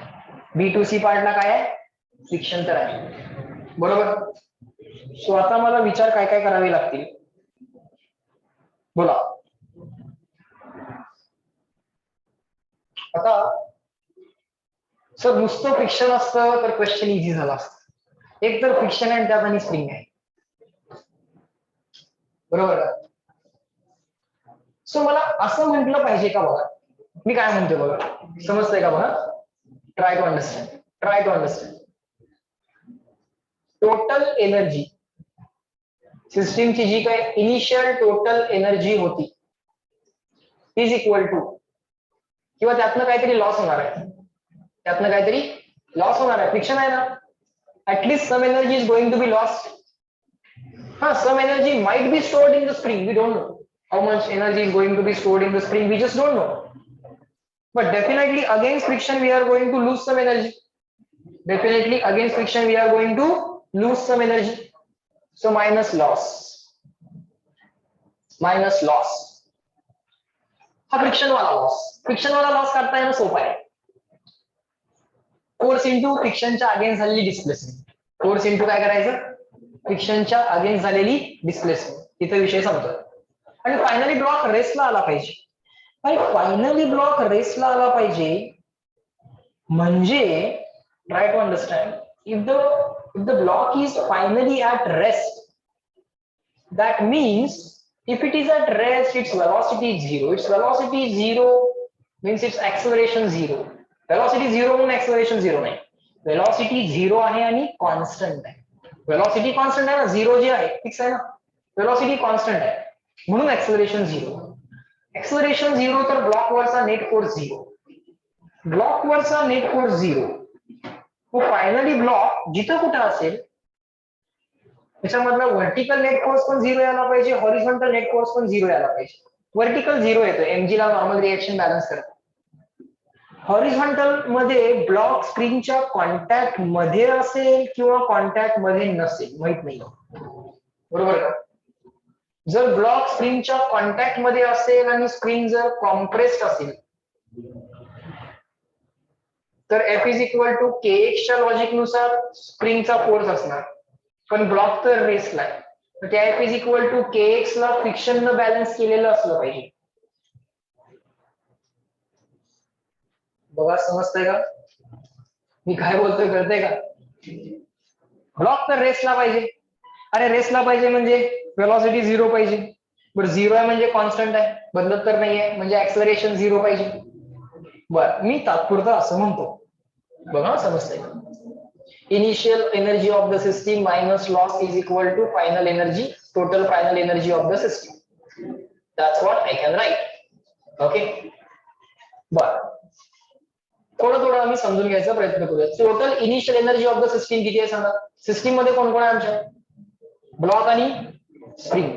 बी टू सी पार्टला काय आहे, फ्रिक्शन तर आहे. बरोबर. सो आता मला विचार काय काय करावे लागतील बोला. आता सर नुसतं फ्रिक्शन असतं तर क्वेश्चन इझी झाला असतं. एक तर फ्रिक्शन आहे आणि त्यात आणि स्प्रिंग आहे. बरोबर. सो मला असं म्हटलं पाहिजे का बघा, मी काय म्हणतो बघा, समजतंय का बघा. Try to understand. Total energy सिस्टीमची जी काय इनिशियल टोटल एनर्जी होती इज इक्वल टू, किंवा त्यातनं काहीतरी लॉस होणार आहे, फ्रिक्शन आहे ना. At least some energy is going to be lost. हा, some energy might be stored in the spring, we don't know how much energy is going to be stored in the spring, we just don't know. But definitely against friction we are going to lose some energy. So minus loss. हा फ्रिक्शन वाला लॉस करता येणं सोपं आहे. फोर्स इंटू फ्रिक्शनच्या अगेन्स्ट झालेली डिस्प्लेसमेंट. फोर्स इंटू काय करायचं, फ्रिक्शनच्या अगेन्स्ट झालेली डिस्प्लेसमेंट. तिथे विषय संपतो. आणि फायनली ब्लॉक रेसला आला पाहिजे. म्हणजे try to understand, if the block is finally at rest, that means if it is at rest its velocity is zero. Means its acceleration zero. Velocity zero म्हणून acceleration zero नाही. Velocity zero आहे आणि कॉन्स्टंट आहे. Velocity कॉन्स्टंट आहे ना, झिरो जे आहे फिक्स आहे ना, वेलॉसिटी कॉन्स्टंट आहे म्हणून acceleration zero. तर ब्लॉक वरचा नेट फोर्स झिरो. मग फायनली ब्लॉक जिथं कुठं असेल त्याच्यामधला व्हर्टिकल नेट फोर्स पण 0 यायला पाहिजे, हॉरिझॉन्टल नेट फोर्स पण 0 यायला पाहिजे. व्हर्टिकल 0 येतो, एमजी ला नॉर्मल रिएक्शन बॅलन्स करतो. हॉरिझॉन्टल मध्ये ब्लॉक स्प्रिंगच्या कॉन्टॅक्ट मध्ये असेल किंवा कॉन्टॅक्ट मध्ये नसेल माहित नाही. बरोबर का. जर ब्लॉक स्प्रिंगच्या कॉन्टॅक्ट मध्ये असेल आणि स्प्रिंग जर कॉम्प्रेस्ड असेल तर F is equal to KX च्या लॉजिक नुसार स्प्रिंगचा फोर्स असणार, पण ब्लॉक तर रेसला आहे, तर त्या F is equal to KX ला फ्रिक्शन न बॅलन्स केलेलं असलं पाहिजे. बघा समजतंय का मी काय बोलतोय, कळतंय का. ब्लॉक तर रेसला पाहिजे. अरे रेसला पाहिजे म्हणजे वेलॉसिटी 0 पाहिजे. बरं 0 आहे म्हणजे कॉन्स्टंट आहे, बदलत तर नाहीये, म्हणजे ऍक्सलरेशन 0 पाहिजे. बरं मी तात्पुरतं असं म्हणतो, बघा समजतंय. Initial energy of the system minus loss is equal to final energy, total final energy of the system. That's what I can write. Okay. बर, थोडं आम्ही समजून घ्यायचा प्रयत्न करूया. Total initial energy of the system किती आहे सांगा. सिस्टीम मध्ये कोण कोण आहे आमच्या, ब्लॉक आणि स्प्रिंग.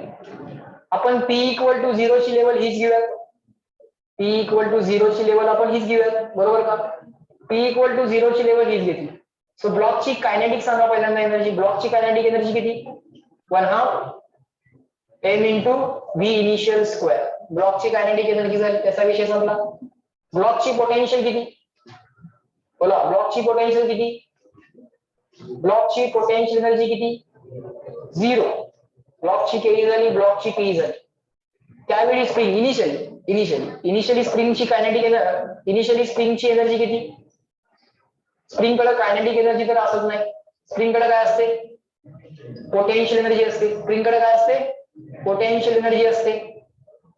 आपण P इक्वल टू 0 ची लेवल हीच घेऊयात. बरोबर का. P इक्वल टू 0 ची लेवल हीच घेतली. सो ब्लॉकची कायनेटिक सांगा पहिल्यांदा एनर्जी. ब्लॉकची कायनेटिक एनर्जी किती, 1/2 M into V initial square. ब्लॉकची कायनेटिक एनर्जी झाली, त्याचा विषय संपला. ब्लॉकची पोटेन्शियल किती? बोला, ब्लॉकची पोटेन्शियल किती? ब्लॉकची पोटेन्शियल एनर्जी किती? 0. ब्लॉकची केळी झाली, ब्लॉकची पी झाली. त्यावेळी स्प्रिंग इनिशियली स्प्रिंगची कायनेटिक इनिशियली स्प्रिंगची एनर्जी किती? स्प्रिंग कडे कायनेटिक एनर्जी तर असत नाही. स्प्रिंग कडे काय असते? पोटेन्शियल एनर्जी असते. स्प्रिंग कडे काय असते? पोटेन्शियल एनर्जी असते.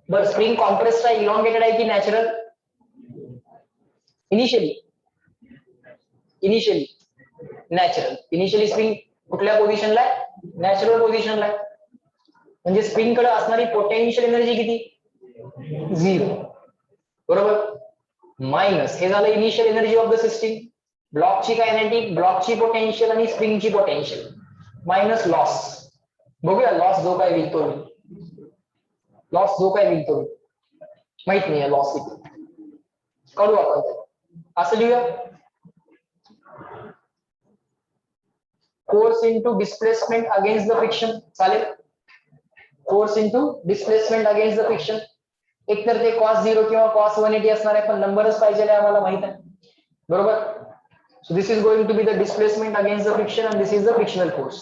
बरं, स्प्रिंग कॉम्प्रेस्ड आहे, इलॉंगेटेड आहे की natural? Initially natural. Initially spring कुठल्या पोझिशनला आहे? नॅचरल पोझिशनला आहे. म्हणजे स्प्रिंग कडे असणारी पोटेन्शियल एनर्जी किती? 0. बरोबर. मायनस हे झालं initial energy of the system. ब्लॉकची कायनेटिक, ब्लॉकची पोटेन्शियल आणि स्प्रिंगची पोटेन्शियल मायनस लॉस. बघूया लॉस जो काय विकतो माहित नाही लॉस किती, काढू आपण. असं लिहूया, force into displacement against the friction. चालेल, force into displacement against the friction. एकतर ते cos 0 किंवा cos 180 असणार आहे, पण नंबरच पाहिजे आम्हाला माहित आहे. बरोबर. So this is going to be the displacement against the friction and this is the frictional force.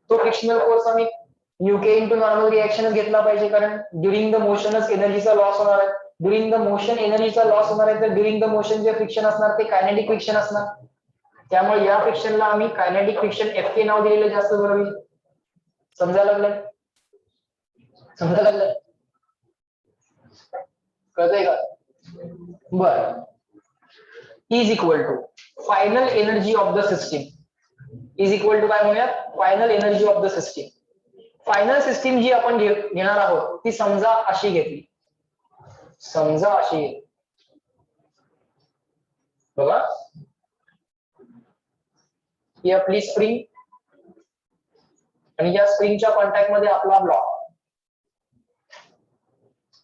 तो फ्रिक्शनल फोर्स आम्ही uk इंटू नॉर्मल रिएक्शन घेतला पाहिजे, कारण ड्युरिंग द मोशनच एनर्जीचा लॉस होणार आहे. ड्युरिंग द मोशन एनर्जीचा लॉस होणार आहे, तर ड्युरिंग द मोशन जे फ्रिक्शन असणार ते कायनेटिक फ्रिक्शन असणार. त्यामुळे या फ्रिक्शनला आम्ही कायनेटिक फ्रिक्शन FK नाव दिलेलं जास्त बरोबर. समजायला लागलंय? कळतंय का? बर. Is equal to final energy of the system. Is equal to काय म्हणूयात? Final energy of the system. Final system जी आपण घेणार आहोत ती समजा अशी घेतली. बघा, ही आपली स्प्रिंग आणि या स्प्रिंगच्या कॉन्टॅक्ट मध्ये आपला ब्लॉक.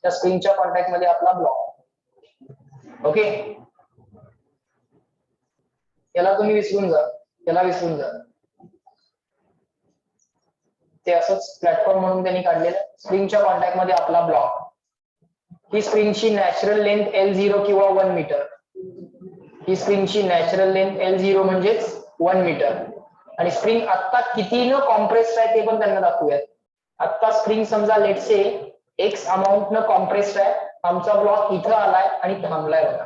त्या स्प्रिंगच्या कॉन्टॅक्ट मध्ये आपला ब्लॉक. ओके, याला तुम्ही विसरून जा. ते असंच प्लॅटफॉर्म म्हणून त्यांनी काढलेलं. स्प्रिंगच्या कॉन्टॅक्ट मध्ये आपला ब्लॉक. ही स्प्रिंगची नॅचरल लेंथ L0 किंवा 1 मीटर. ही स्प्रिंगची नॅचरल लेंथ L0 म्हणजेच 1 मीटर. आणि स्प्रिंग आता किती न कॉम्प्रेस्ड आहे ते पण त्यांना दाखवूयात. आता स्प्रिंग समजा लेट से X अमाऊंट न कॉम्प्रेस्ड आहे. आमचा ब्लॉक इथं आलाय आणि थांबलाय बघा.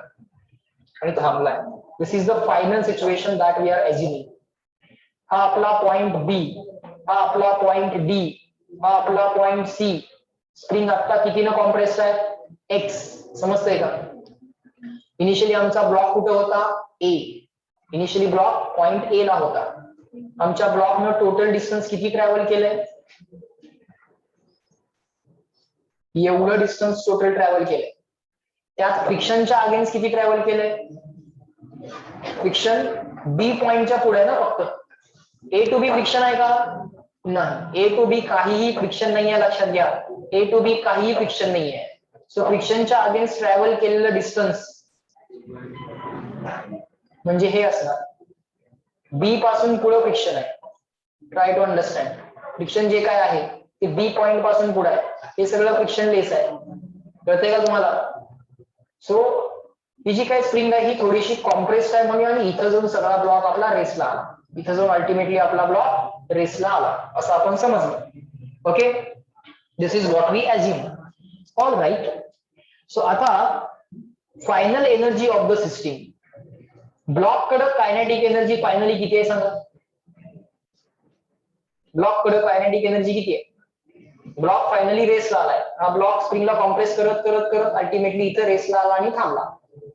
This is the final situation that we are assuming. हा आपला पॉइंट B, हा आपला पॉइंट D, हा आपला पॉइंट C. स्प्रिंग आता किती न कॉम्प्रेस्ड आहे? X. समजतंय का? इनिशियली आमचा ब्लॉक कुठे होता? A. Initially block point A ला होता. आमच्या ब्लॉकनं टोटल डिस्टन्स किती ट्रॅव्हल केलंय? एवढं डिस्टन्स टोटल ट्रॅव्हल केलंय. त्यात फ्रिक्शनच्या अगेन्स्ट किती ट्रॅव्हल केलंय? फ्रिक्शन B पॉइंटच्या पुढे ना फक्त. A टू B फ्रिक्शन आहे का? नाही. A टू B काहीही फ्रिक्शन नाही आहे, लक्षात घ्या. A टू B काहीही फ्रिक्शन नाही आहे. सो फ्रिक्शनच्या अगेन्स्ट ट्रॅव्हल केलेलं डिस्टन्स म्हणजे हे असणार. B पासून पुढे फ्रिक्शन आहे. Try to understand. फ्रिक्शन जे काय आहे ते B पॉइंट पासून पुढे आहे. हे सगळं फ्रिक्शन लेस आहे. कळतंय का तुम्हाला? सो ही जी काय स्प्रिंग आहे ही थोडीशी कॉम्प्रेस्ड आहे म्हणून, आणि इथं जाऊन सगळा ब्लॉक आपला रेसला आला. इथं जाऊन अल्टिमेटली आपला ब्लॉक रेसला आला असं आपण समजलं. Okay, this is what we assume. All right. So आता final energy of the system. Block कडे कायनेटिक एनर्जी फायनली किती आहे सांगा? ब्लॉक कडे कायनेटिक एनर्जी किती आहे? ब्लॉक फायनली रेसला आलाय. हा ब्लॉक स्प्रिंगला कॉम्प्रेस करत करत करत अल्टिमेटली इथं रेसला आला आणि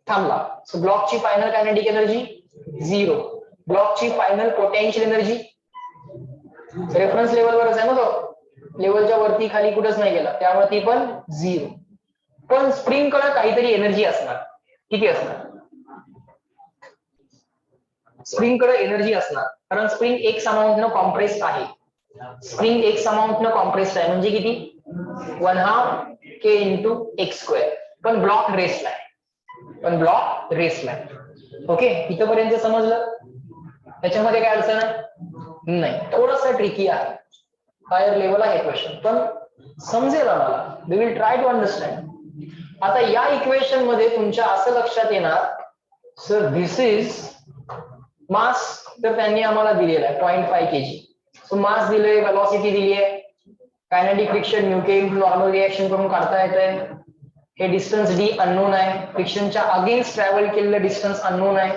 थांबला. सो ब्लॉकची फायनल कायनेटिक एनर्जी 0. ब्लॉकची फायनल पोटेन्शियल एनर्जी रेफरन्स लेवलवरच आहे ना, तो लेवलच्या वरती खाली कुठंच नाही गेला, त्यामुळे ती पण 0. पण स्प्रिंग कडे काहीतरी एनर्जी असणार. किती असणार? स्प्रिंग कडे एनर्जी असणार, कारण स्प्रिंग X अमाऊंट न कॉम्प्रेस्ड आहे. स्प्रिंग X अमाऊंट न कॉम्प्रेस्ड आहे म्हणजे किती? 1/2 K इंटू X स्क्वेअर. पण ब्लॉक रेसला आहे. ओके, इथपर्यंत समजलं? त्याच्यामध्ये काय अडचण आहे? नाही. थोडंसं ट्रिकी आहे. हायर लेवल आहे क्वेश्चन, पण समजेल आम्हाला. We will try to understand. आता या इक्वेशन मध्ये तुमच्या असं लक्षात येणार, सर दिस इज मास, तर त्यांनी आम्हाला दिलेला आहे 0.5 kg. सो मास दिले, वेलॉसिटी दिली आहे, कायनेटिक फ्रिक्शन न्यूके नॉर्मल रिएक्शन करून काढता येतंय. हे डिस्टन्स डी अननोन आहे, फ्रिक्शनच्या अगेन्स्ट ट्रॅव्हल केलेलं डिस्टन्स अननोन आहे,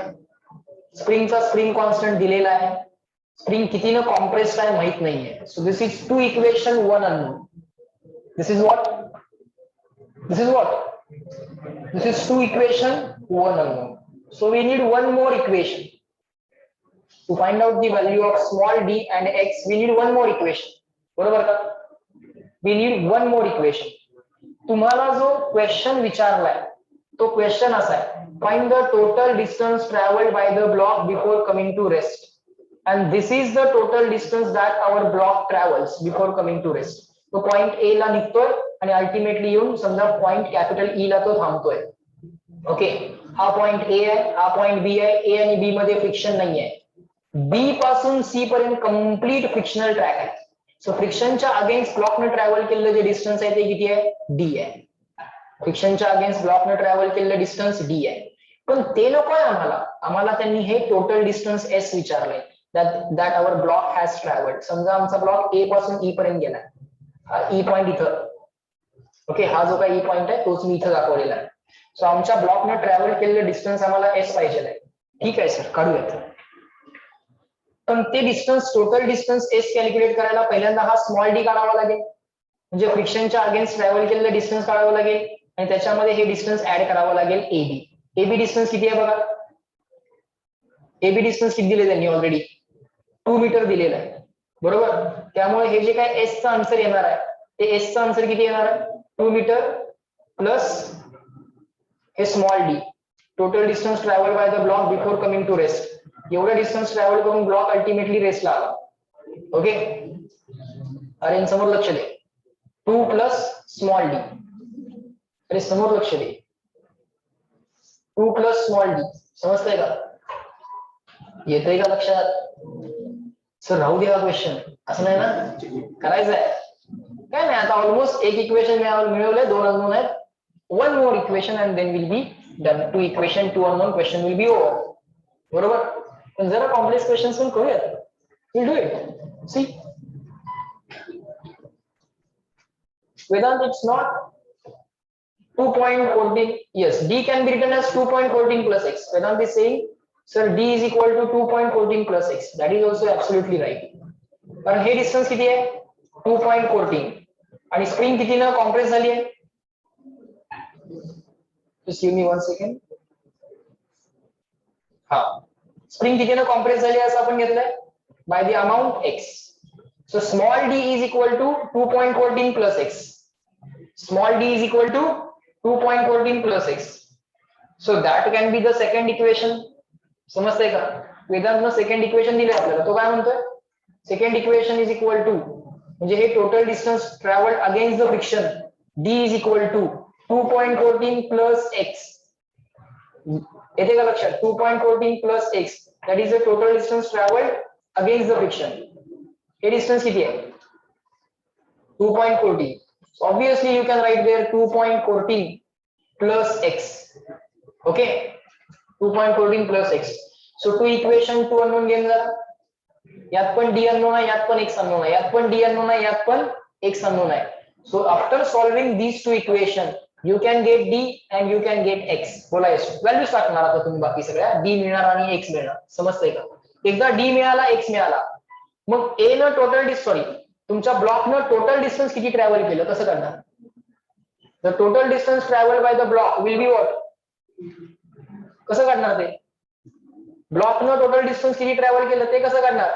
स्प्रिंगचा स्प्रिंग कॉन्स्टंट दिलेला आहे, स्प्रिंग कितीनं कॉम्प्रेस्ड आहे माहित नाहीये. So this is 2 equation 1 unknown. This is what, this is what, this is 2 equation 1 unknown. So we need one more equation to find out the value of small d and x. We need one more equation. बरोबर का? We need one more equation. तुम्हाला जो क्वेश्चन विचारलाय तो क्वेश्चन असा आहे, find the total distance traveled by the block before coming to rest, and this is the total distance that our block travels before coming to rest. तो पॉइंट ए ला निघतोय आणि अल्टिमेटली येऊन समजा पॉइंट कॅपिटल ई ला तो थांबतोय. ओके, हा पॉइंट ए आहे, हा पॉइंट बी आहे. ए आणि बी मध्ये फ्रिक्शन नाही आहे. बी पासून सी पर्यंत कम्प्लीट फ्रिक्शनल ट्रॅक आहे. सो फ्रिक्शनच्या अगेन्स्ट ब्लॉकने ट्रॅव्हल केलेलं जे डिस्टन्स आहे ते किती आहे? डी आहे. फ्रिक्शनच्या अगेन्स्ट ब्लॉकने ट्रॅव्हल केलेलं डिस्टन्स डी आहे. पण ते नको आहे आम्हाला, आम्हाला त्यांनी हे टोटल डिस्टन्स एस विचारलंय, that our block has travelled. समजा आमचा ब्लॉक ए पासून ई पर्यंत गेला, हा ई पॉइंट इथं. ओके, हा जो काही ई पॉइंट आहे तोच मी इथं दाखवलेला आहे. सो आमच्या ब्लॉकने ट्रॅव्हल केलेलं डिस्टन्स आम्हाला एस पाहिजे आहे. ठीक आहे सर, काढूयात. पण ते distance, total distance S calculate करायला पहिल्यांदा हा स्मॉल डी काढावा लागेल, म्हणजे फ्रिक्शनच्या अगेन्स्ट ट्रॅव्हल केलेलं डिस्टन्स काढावं लागेल आणि त्याच्यामध्ये हे डिस्टन्स ऍड करावं लागेल एबी. एबी डिस्टन्स किती आहे बघा, एबी डिस्टन्स किती दिले त्यांनी ऑलरेडी? 2 मीटर दिलेलं आहे, बरोबर. त्यामुळे हे जे काय एसचं आन्सर येणार आहे ते एसचं आन्सर किती येणार आहे? 2 मीटर प्लस हे small D, total distance travel by the block before coming to rest. एवढं डिस्टन्स ट्रॅव्हल करून ब्लॉक अल्टिमेटली रेस्टला आला. ओके, अरे समोर लक्ष दे, 2 प्लस स्मॉल डी, अरे समोर लक्ष दे, 2 प्लस स्मॉल डी. समजतंय का? येतंय का लक्षात? सर राहू द्या क्वेश्चन, असं नाही ना करायचं आहे. काय नाही, आता ऑलमोस्ट एक इक्वेशन मिळवलंय, 2 अननोन आहेत. One more equation and then we'll be done. 2 equation, 2 unknown, question will be over. बरोबर. पण जरा कॉम्प्लेक्स क्वेश्चन्स पण करूयात. We'll do it. See, Vedant, it's not 2.14. Yes, d can be written as 2.14 plus x. Vedant is saying, sir, d is equal to 2.14 plus x. That is also absolutely right. कारण हे डिस्टन्स किती आहे? 2.14 आणि स्प्रिंग कितीनं कॉम्प्रेस झाली आहे? Just give me 1 second. हा, स्प्रिंग कितीनं कॉम्प्रेस झाली असं आपण घेतलंय? By the amount x. So small d is equal to 2.14 plus x. Small d is equal to 2.14 plus x. So that can be the second equation. समजतंय का? वेदांतनं सेकंड इक्वेशन दिले आपल्याला, तो काय म्हणतोय? Second equation is equal to, म्हणजे हे total distance travelled against the friction, d is equal to 2.14 plus x. येते का लक्षात? 2.14 plus x, that is the total distance travelled against the friction. हे डिस्टन्स किती आहे? 2.14. Obviously you can write there 2.14 plus x. Okay, 2.14 plus x. So 2 equation 2 unknown घेऊन जा. यात पण d unknown आहे, यात पण x unknown आहे, यात पण d unknown आहे, यात पण x unknown आहे. So after solving these 2 equation, you can get d and you can get x. बोला व्हॅल्यूज टाकणार आता तुम्ही बाकी सगळ्या, d मिळणार आणि x मिळणार. समजतंय का? एकदा d मिळाला, x मिळाला, मग a न टोटल तुमच्या ब्लॉकनं टोटल डिस्टन्स किती ट्रॅव्हल केलं कसं करणार? The total distance travel by the block will be what? कसं करणार ते? ब्लॉकनं टोटल डिस्टन्स किती ट्रॅव्हल केलं ते कसं करणार?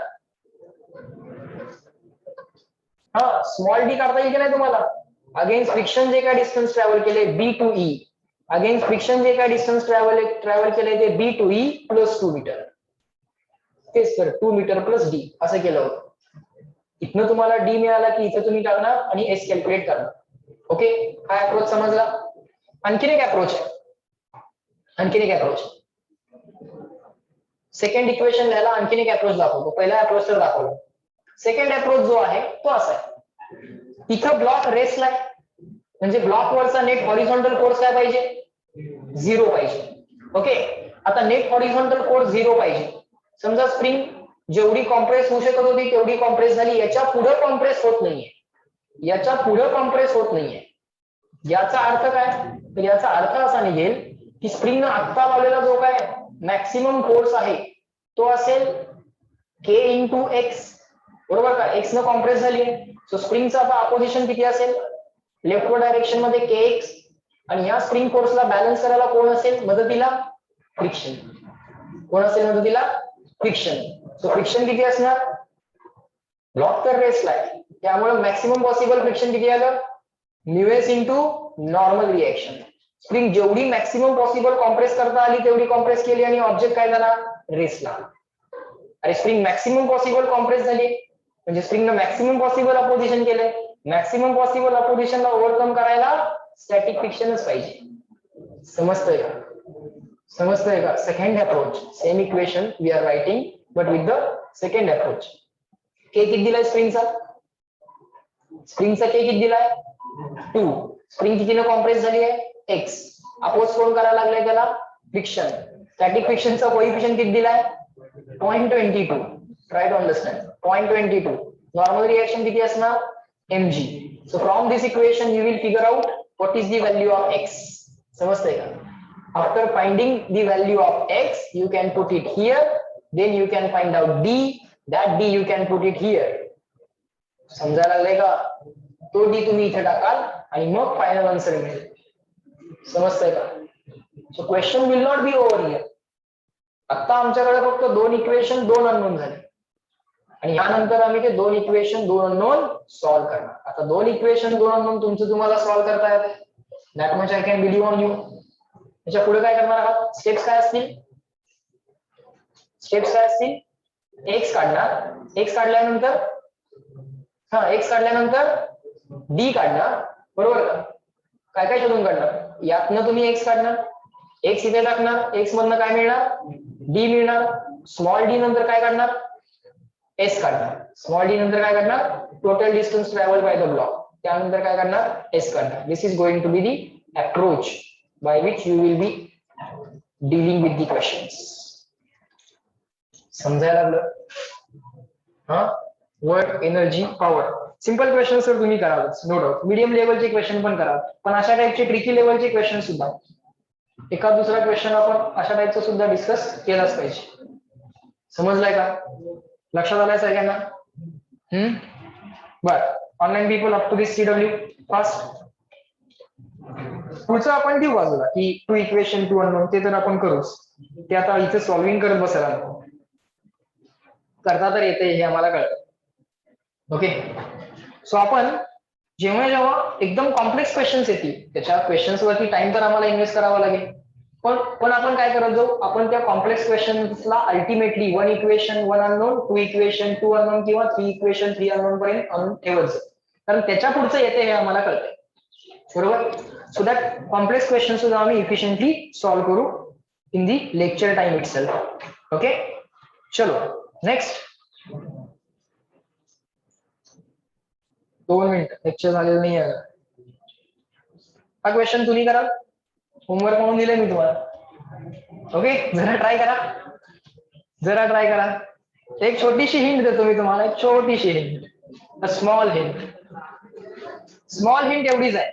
हा, स्मॉल डी काढता येईल की नाही तुम्हाला? अगेन्स्ट फ्रिक्शन जे काय डिस्टन्स ट्रॅव्हल केले बी टू ई, अगेन्स्ट फ्रिक्शन जे काय डिस्टन्स ट्रॅव्हल केले ते बी टू ई प्लस 2 मीटर. तेच तर 2 मीटर प्लस डी असं केलं होतं. इथनं तुम्हाला डी मिळाला की इथं तुम्ही टाकणार आणि एस कॅल्क्युलेट करणार. ओके, हा अप्रोच समजला. आणखीन एक अप्रोच आहे, सेकंड इक्वेशन लिहायला आणखीन एक अप्रोच दाखवतो. पहिला अप्रोच तर दाखवला. सेकंड अप्रोच जो आहे तो असा आहे, तिथं ब्लॉक रेस्टला आहे, म्हणजे ब्लॉकवरचा नेट हॉरिझॉन्टल फोर्स काय पाहिजे, 0 पाहिजे. ओके, आता नेट हॉरिझॉन्टल फोर्स 0 पाहिजे. समजा स्प्रिंग जेवढी कॉम्प्रेस होऊ शकत होती तेवढी कॉम्प्रेस झाली, याच्या पुढे कॉम्प्रेस होत नाहीये, याच्या पुढे कॉम्प्रेस होत नाहीये. याचा अर्थ काय, तर याचा अर्थ असा निघेल की स्प्रिंगनं आत्ता लावलेला जो काय मॅक्सिमम फोर्स आहे तो असेल के इंटू एक्स, बरोबर का, एक्स न कॉम्प्रेस झाली. सो स्प्रिंगचा आता अपोजिशन किती असेल, लेफ्टवर्ड डायरेक्शन मध्ये के एक्स, आणि या स्प्रिंग फोर्सला बॅलन्स करायला कोण असेल मदतीला, फ्रिक्शन. कोण असेल मदतीला, फ्रिक्शन. सो फ्रिक्शन किती असणार, ब्लॉक तर रेस्टला आहे त्यामुळे मॅक्सिमम पॉसिबल फ्रिक्शन किती आलं, न्यूएस इंटू नॉर्मल रिएक्शन. स्प्रिंग जेवढी मॅक्सिमम पॉसिबल कॉम्प्रेस करता आली तेवढी कॉम्प्रेस केली आणि ऑब्जेक्ट काय झाला, रेस्टला. अरे स्प्रिंग मॅक्सिमम पॉसिबल कॉम्प्रेस झाली म्हणजे स्प्रिंगनं मॅक्सिमम पॉसिबल अपोजिशन केलंय, मॅक्सिमम पॉसिबल अपोजिशनला ओव्हरकम करायला स्टॅटिक फ्रिक्शनच पाहिजे. समजतंय का, समजतंय का. Second approach same equation we are writing but with the second approach. K किती दिलाय स्प्रिंगचा, स्प्रिंगचा के किती दिलाय 2. स्प्रिंग कितीने कॉम्प्रेस झाली आहे, एक्स. अपोज कोण करायला लागलाय त्याला, फ्रिक्शन. स्टॅटिक फ्रिक्शनचा कोएफिशियंट किती दिलाय 0.22. Try to understand, 0.22. Normal reaction किती असणार, mg. So from this equation you will figure out what is the value of x. समजतंय का. After finding the value of x you can put it here, then you can find out d, that d you can put it here. समजायला लागलंय का, तो d तुम्ही इथे टाकाल आणि मग फायनल आन्सर मिळेल. समजतंय का. So question will not be over here. आता आमच्याकडे फक्त 2 इक्वेशन 2 अननोन झाले आणि यानंतर आम्ही ते 2 इक्वेशन 2 अननोन सॉल्व्ह करणार. आता 2 इक्वेशन 2 अननोन तुमचं तुम्हाला सॉल्व्ह करता येते, that much I can believe on you. त्याच्या पुढे काय करणार आहात, स्टेप्स काय असतील, स्टेप्स काय असतील, एक्स काढणार, एक्स काढल्यानंतर एक्स काढल्यानंतर डी काढणार, बरोबर का. काय काय शोधून काढणार, यातनं तुम्ही एक्स काढणार, एक्स इथे टाकणार, एक्स मधनं काय मिळणार, डी मिळणार. स्मॉल डी नंतर काय काढणार, एस काढणार. स्मॉल डी नंतर काय करणार, total distance travel by the block, त्यानंतर काय करणार, एस काढणार. This is going to be the approach by which you will be dealing with the questions. समजायला लागलं, हा. Work, energy, power, simple question sir तुम्ही करालच, नो डाऊट. मीडियम लेवलचे क्वेश्चन पण करा, पण अशा टाईपचे ट्रिकी लेवलचे क्वेश्चन सुद्धा, एका दुसरा क्वेश्चन आपण अशा टाईपचा सुद्धा डिस्कस केलाच पाहिजे. समजलाय का, लक्षात आलंय सगळ्यांना. बर, online people up to this CW fast. पुढचं आपण देऊ बाजूला की 2 इक्वेशन 2 अननोन, ते तर आपण करूच, ते आता इथे सॉल्व्हिंग करत बसायला नको. करता तर येते हे आम्हाला कळतं. ओके, सो आपण जेव्हा जेव्हा एकदम कॉम्प्लेक्स क्वेश्चन्स येतील त्याच्या क्वेश्चन्स वरती टाइम तर आम्हाला इन्व्हेस्ट करावा लागेल, पण आपण काय करत जाऊ, आपण त्या कॉम्प्लेक्स क्वेश्चन्सला ultimately 1 equation 1 unknown, 2 equation 2 unknown किंवा 3 इक्वेशन 3 अननोन पर्यंत आणून ठेवत जाऊ, कारण त्याच्या पुढचं येते हे आम्हाला कळतंय, बरोबर. सो दॅट कॉम्प्लेक्स क्वेश्चन सुद्धा आम्ही इफिशियंटली सॉल्व्ह करू in the lecture time itself. Okay, चलो नेक्स्ट. 2 मिनिट लेक्चर झालेलं नाही आहे. हा क्वेश्चन तुम्ही करा, होमवर्क म्हणून दिले मी तुम्हाला. ओके, जरा ट्राय करा, जरा ट्राय करा. एक छोटीशी हिंट देतो मी तुम्हाला, एक छोटीशी hint, small hint. Small hint एवढीच आहे,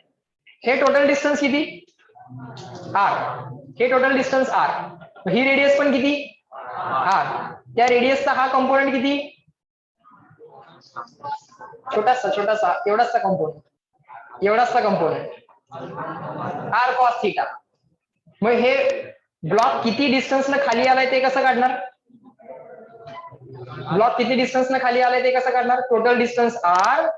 हे टोटल डिस्टन्स किती, r. हे टोटल डिस्टन्स r. ही रेडियस पण किती, r. त्या रेडियसचा हा कंपोनेंट किती, छोटासा छोटासा एवढासा कंपोनेंट, एवढासा कंपोनेंट r cos थीटा. मग हे ब्लॉक किती डिस्टन्स न खाली आलाय ते कसं काढणार, ब्लॉक किती डिस्टन्स न खाली आलाय ते कसं काढणार, टोटल डिस्टन्स r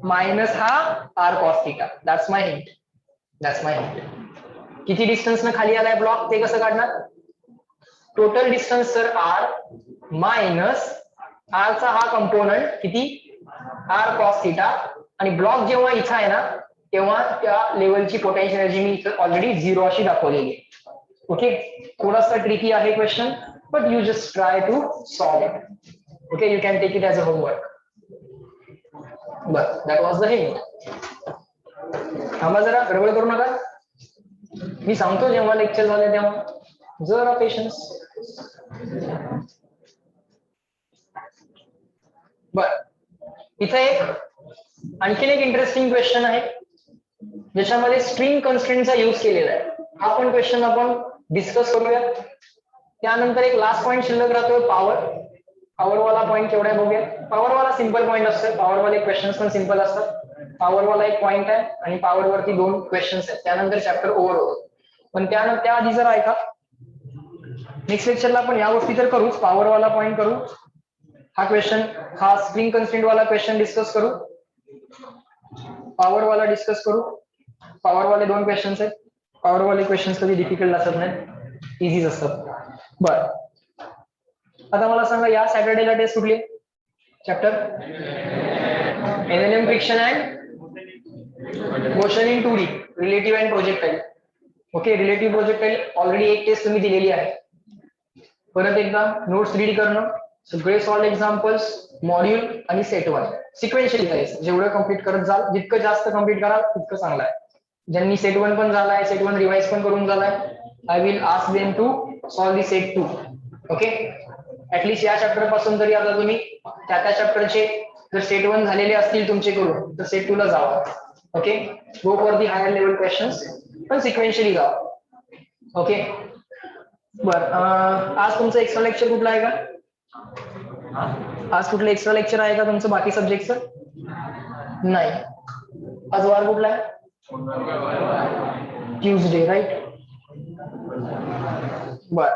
मायनस हा r cos theta. That's my hint, that's my hint. किती डिस्टन्स न खाली आलाय ब्लॉक ते कसं काढणार, total distance sir r minus r चा हा कंपोनंट किती, r cos थीटा. आणि ब्लॉक जेव्हा इथं आहे ना तेव्हा त्या लेवलची पोटेन्शियल एनर्जी मी इथं ऑलरेडी 0 अशी दाखवलेली आहे. ओके, थोडासा ट्रिकी आहे question, but you just try to solve it. Okay, you can take it as a homework. बरं, दॅट वॉज द हिंट. थांबा जरा, गडबड करू नका. मी सांगतो जेव्हा लेक्चर झाले तेव्हा, जरा पेशन्स. बर, इथे एक आणखीन एक इंटरेस्टिंग क्वेश्चन आहे ज्याच्यामध्ये स्ट्रिंग कन्स्ट्रेंटचा यूज केलेला आहे. हा पण क्वेश्चन आपण डिस्कस करूया. त्यानंतर एक लास्ट पॉईंट शिल्लक राहतोय, पॉवर. पॉवर वाला पॉईंट केवढा आहे बघूया. पॉवर वाला सिंपल पॉईंट असतो, पॉवर वाले क्वेश्चन पण सिंपल असतात. पॉवर वाला एक पॉईंट आहे आणि पॉवर वरती 2 क्वेश्चन्स आहेत. त्यानंतर चॅप्टर ओव्हर होतो. पण त्याआधी जर ऐका, नेक्स्ट लेक्चरला आपण या गोष्टी तर करूच, पॉवर वाला पॉईंट करू, हा क्वेश्चन, हा स्ट्रिंग कन्स्ट्रेंट वाला क्वेश्चन डिस्कस करू, पॉवर वाला डिस्कस करू. पॉवर वाले 2 क्वेश्चन्स आहेत. पॉवर वाले क्वेश्चन्स कधी डिफिकल्ट असत नाहीत, इझीच असतात. बर, आता मला सांगा या सॅटर्डेला टेस्ट कुठली? Chapter NLM friction and motion in 2D, relative and projectile. Okay, relative projectile already एक टेस्ट तुम्ही दिलेली आहे. परत एकदा नोट्स रीड करणं, सगळे सॉल्व एक्झाम्पल्स, मॉड्यूल आणि सेट 1 सिक्वेन्शियली करायचं. जेवढं कम्प्लीट करत जाल, जितकं जास्त कम्प्लीट कराल तितकं चांगलं आहे. ज्यांनी सेट 1 पण झालाय, सेट 1 रिवाइज पण करून झालाय, I will ask them to solve the set 2. Okay, at least या चॅप्टर पासून तरी आता तुम्ही त्या चॅप्टरचे जर सेट 1 झालेले असतील तुमचे करून, तर सेट 2 ला जावा. Okay, go for the higher level questions, पण सिक्वेन्शियली जावा. ओके, बर, आज तुमचं एक्स्ट्रा लेक्चर कुठलं आहे का? आज कुठलं एक्स्ट्रा लेक्चर आहे का तुमचं बाकी सब्जेक्टचं? नाही. आज वार कुठला आहे? Tuesday, right. बर,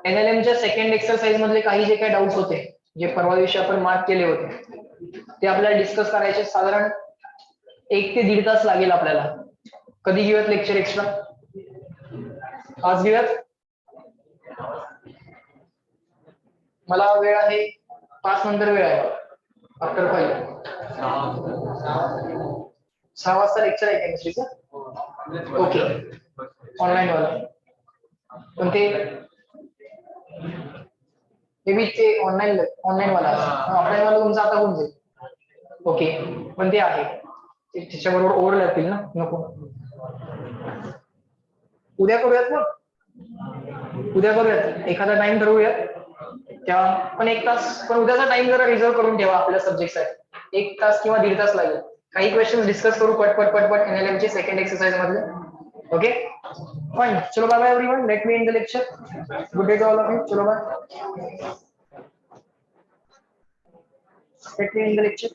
NLMच्या सेकंड एक्सरसाइज मधले काही जे काही डाऊट्स होते, जे परवा दिवशी आपण मार्क केले होते, ते आपल्याला डिस्कस करायचे. साधारण 1 ते 1.5 तास लागेल आपल्याला. कधी घेऊयात लेक्चर एक्स्ट्रा? आज घेऊयात. मला वेळ आहे 5 नंतर वेळ आहे, आफ्टर 5. 6 वाजता लेक्चर आहे केमिस्ट्रीचं. ओके, ऑनलाईन वाला. पण ते मे ते ऑनलाईन वाला, ऑफलाईन वाला तुमचा आता होऊन जाईल. ओके, पण ते आहे, त्याच्याबरोबर ओव्हरलॅप होईल ना, नको. उद्या करूयात मग, उद्या करूयात, एखादा टाइम ठरवूयात तेव्हा. पण 1 तास, पण उद्याचा टाइम जरा रिझर्व करून ठेवा आपल्या सब्जेक्टसाठी. 1 तास किंवा 1.5 तास लागेल. काही क्वेश्चन डिस्कस करू पटपट NLM चे सेकंड एक्सरसाइज मधले. Okay, fine. चलो bye bye everyone, let me end the lecture. Good day to all of you. चलो bye. Let me end the lecture.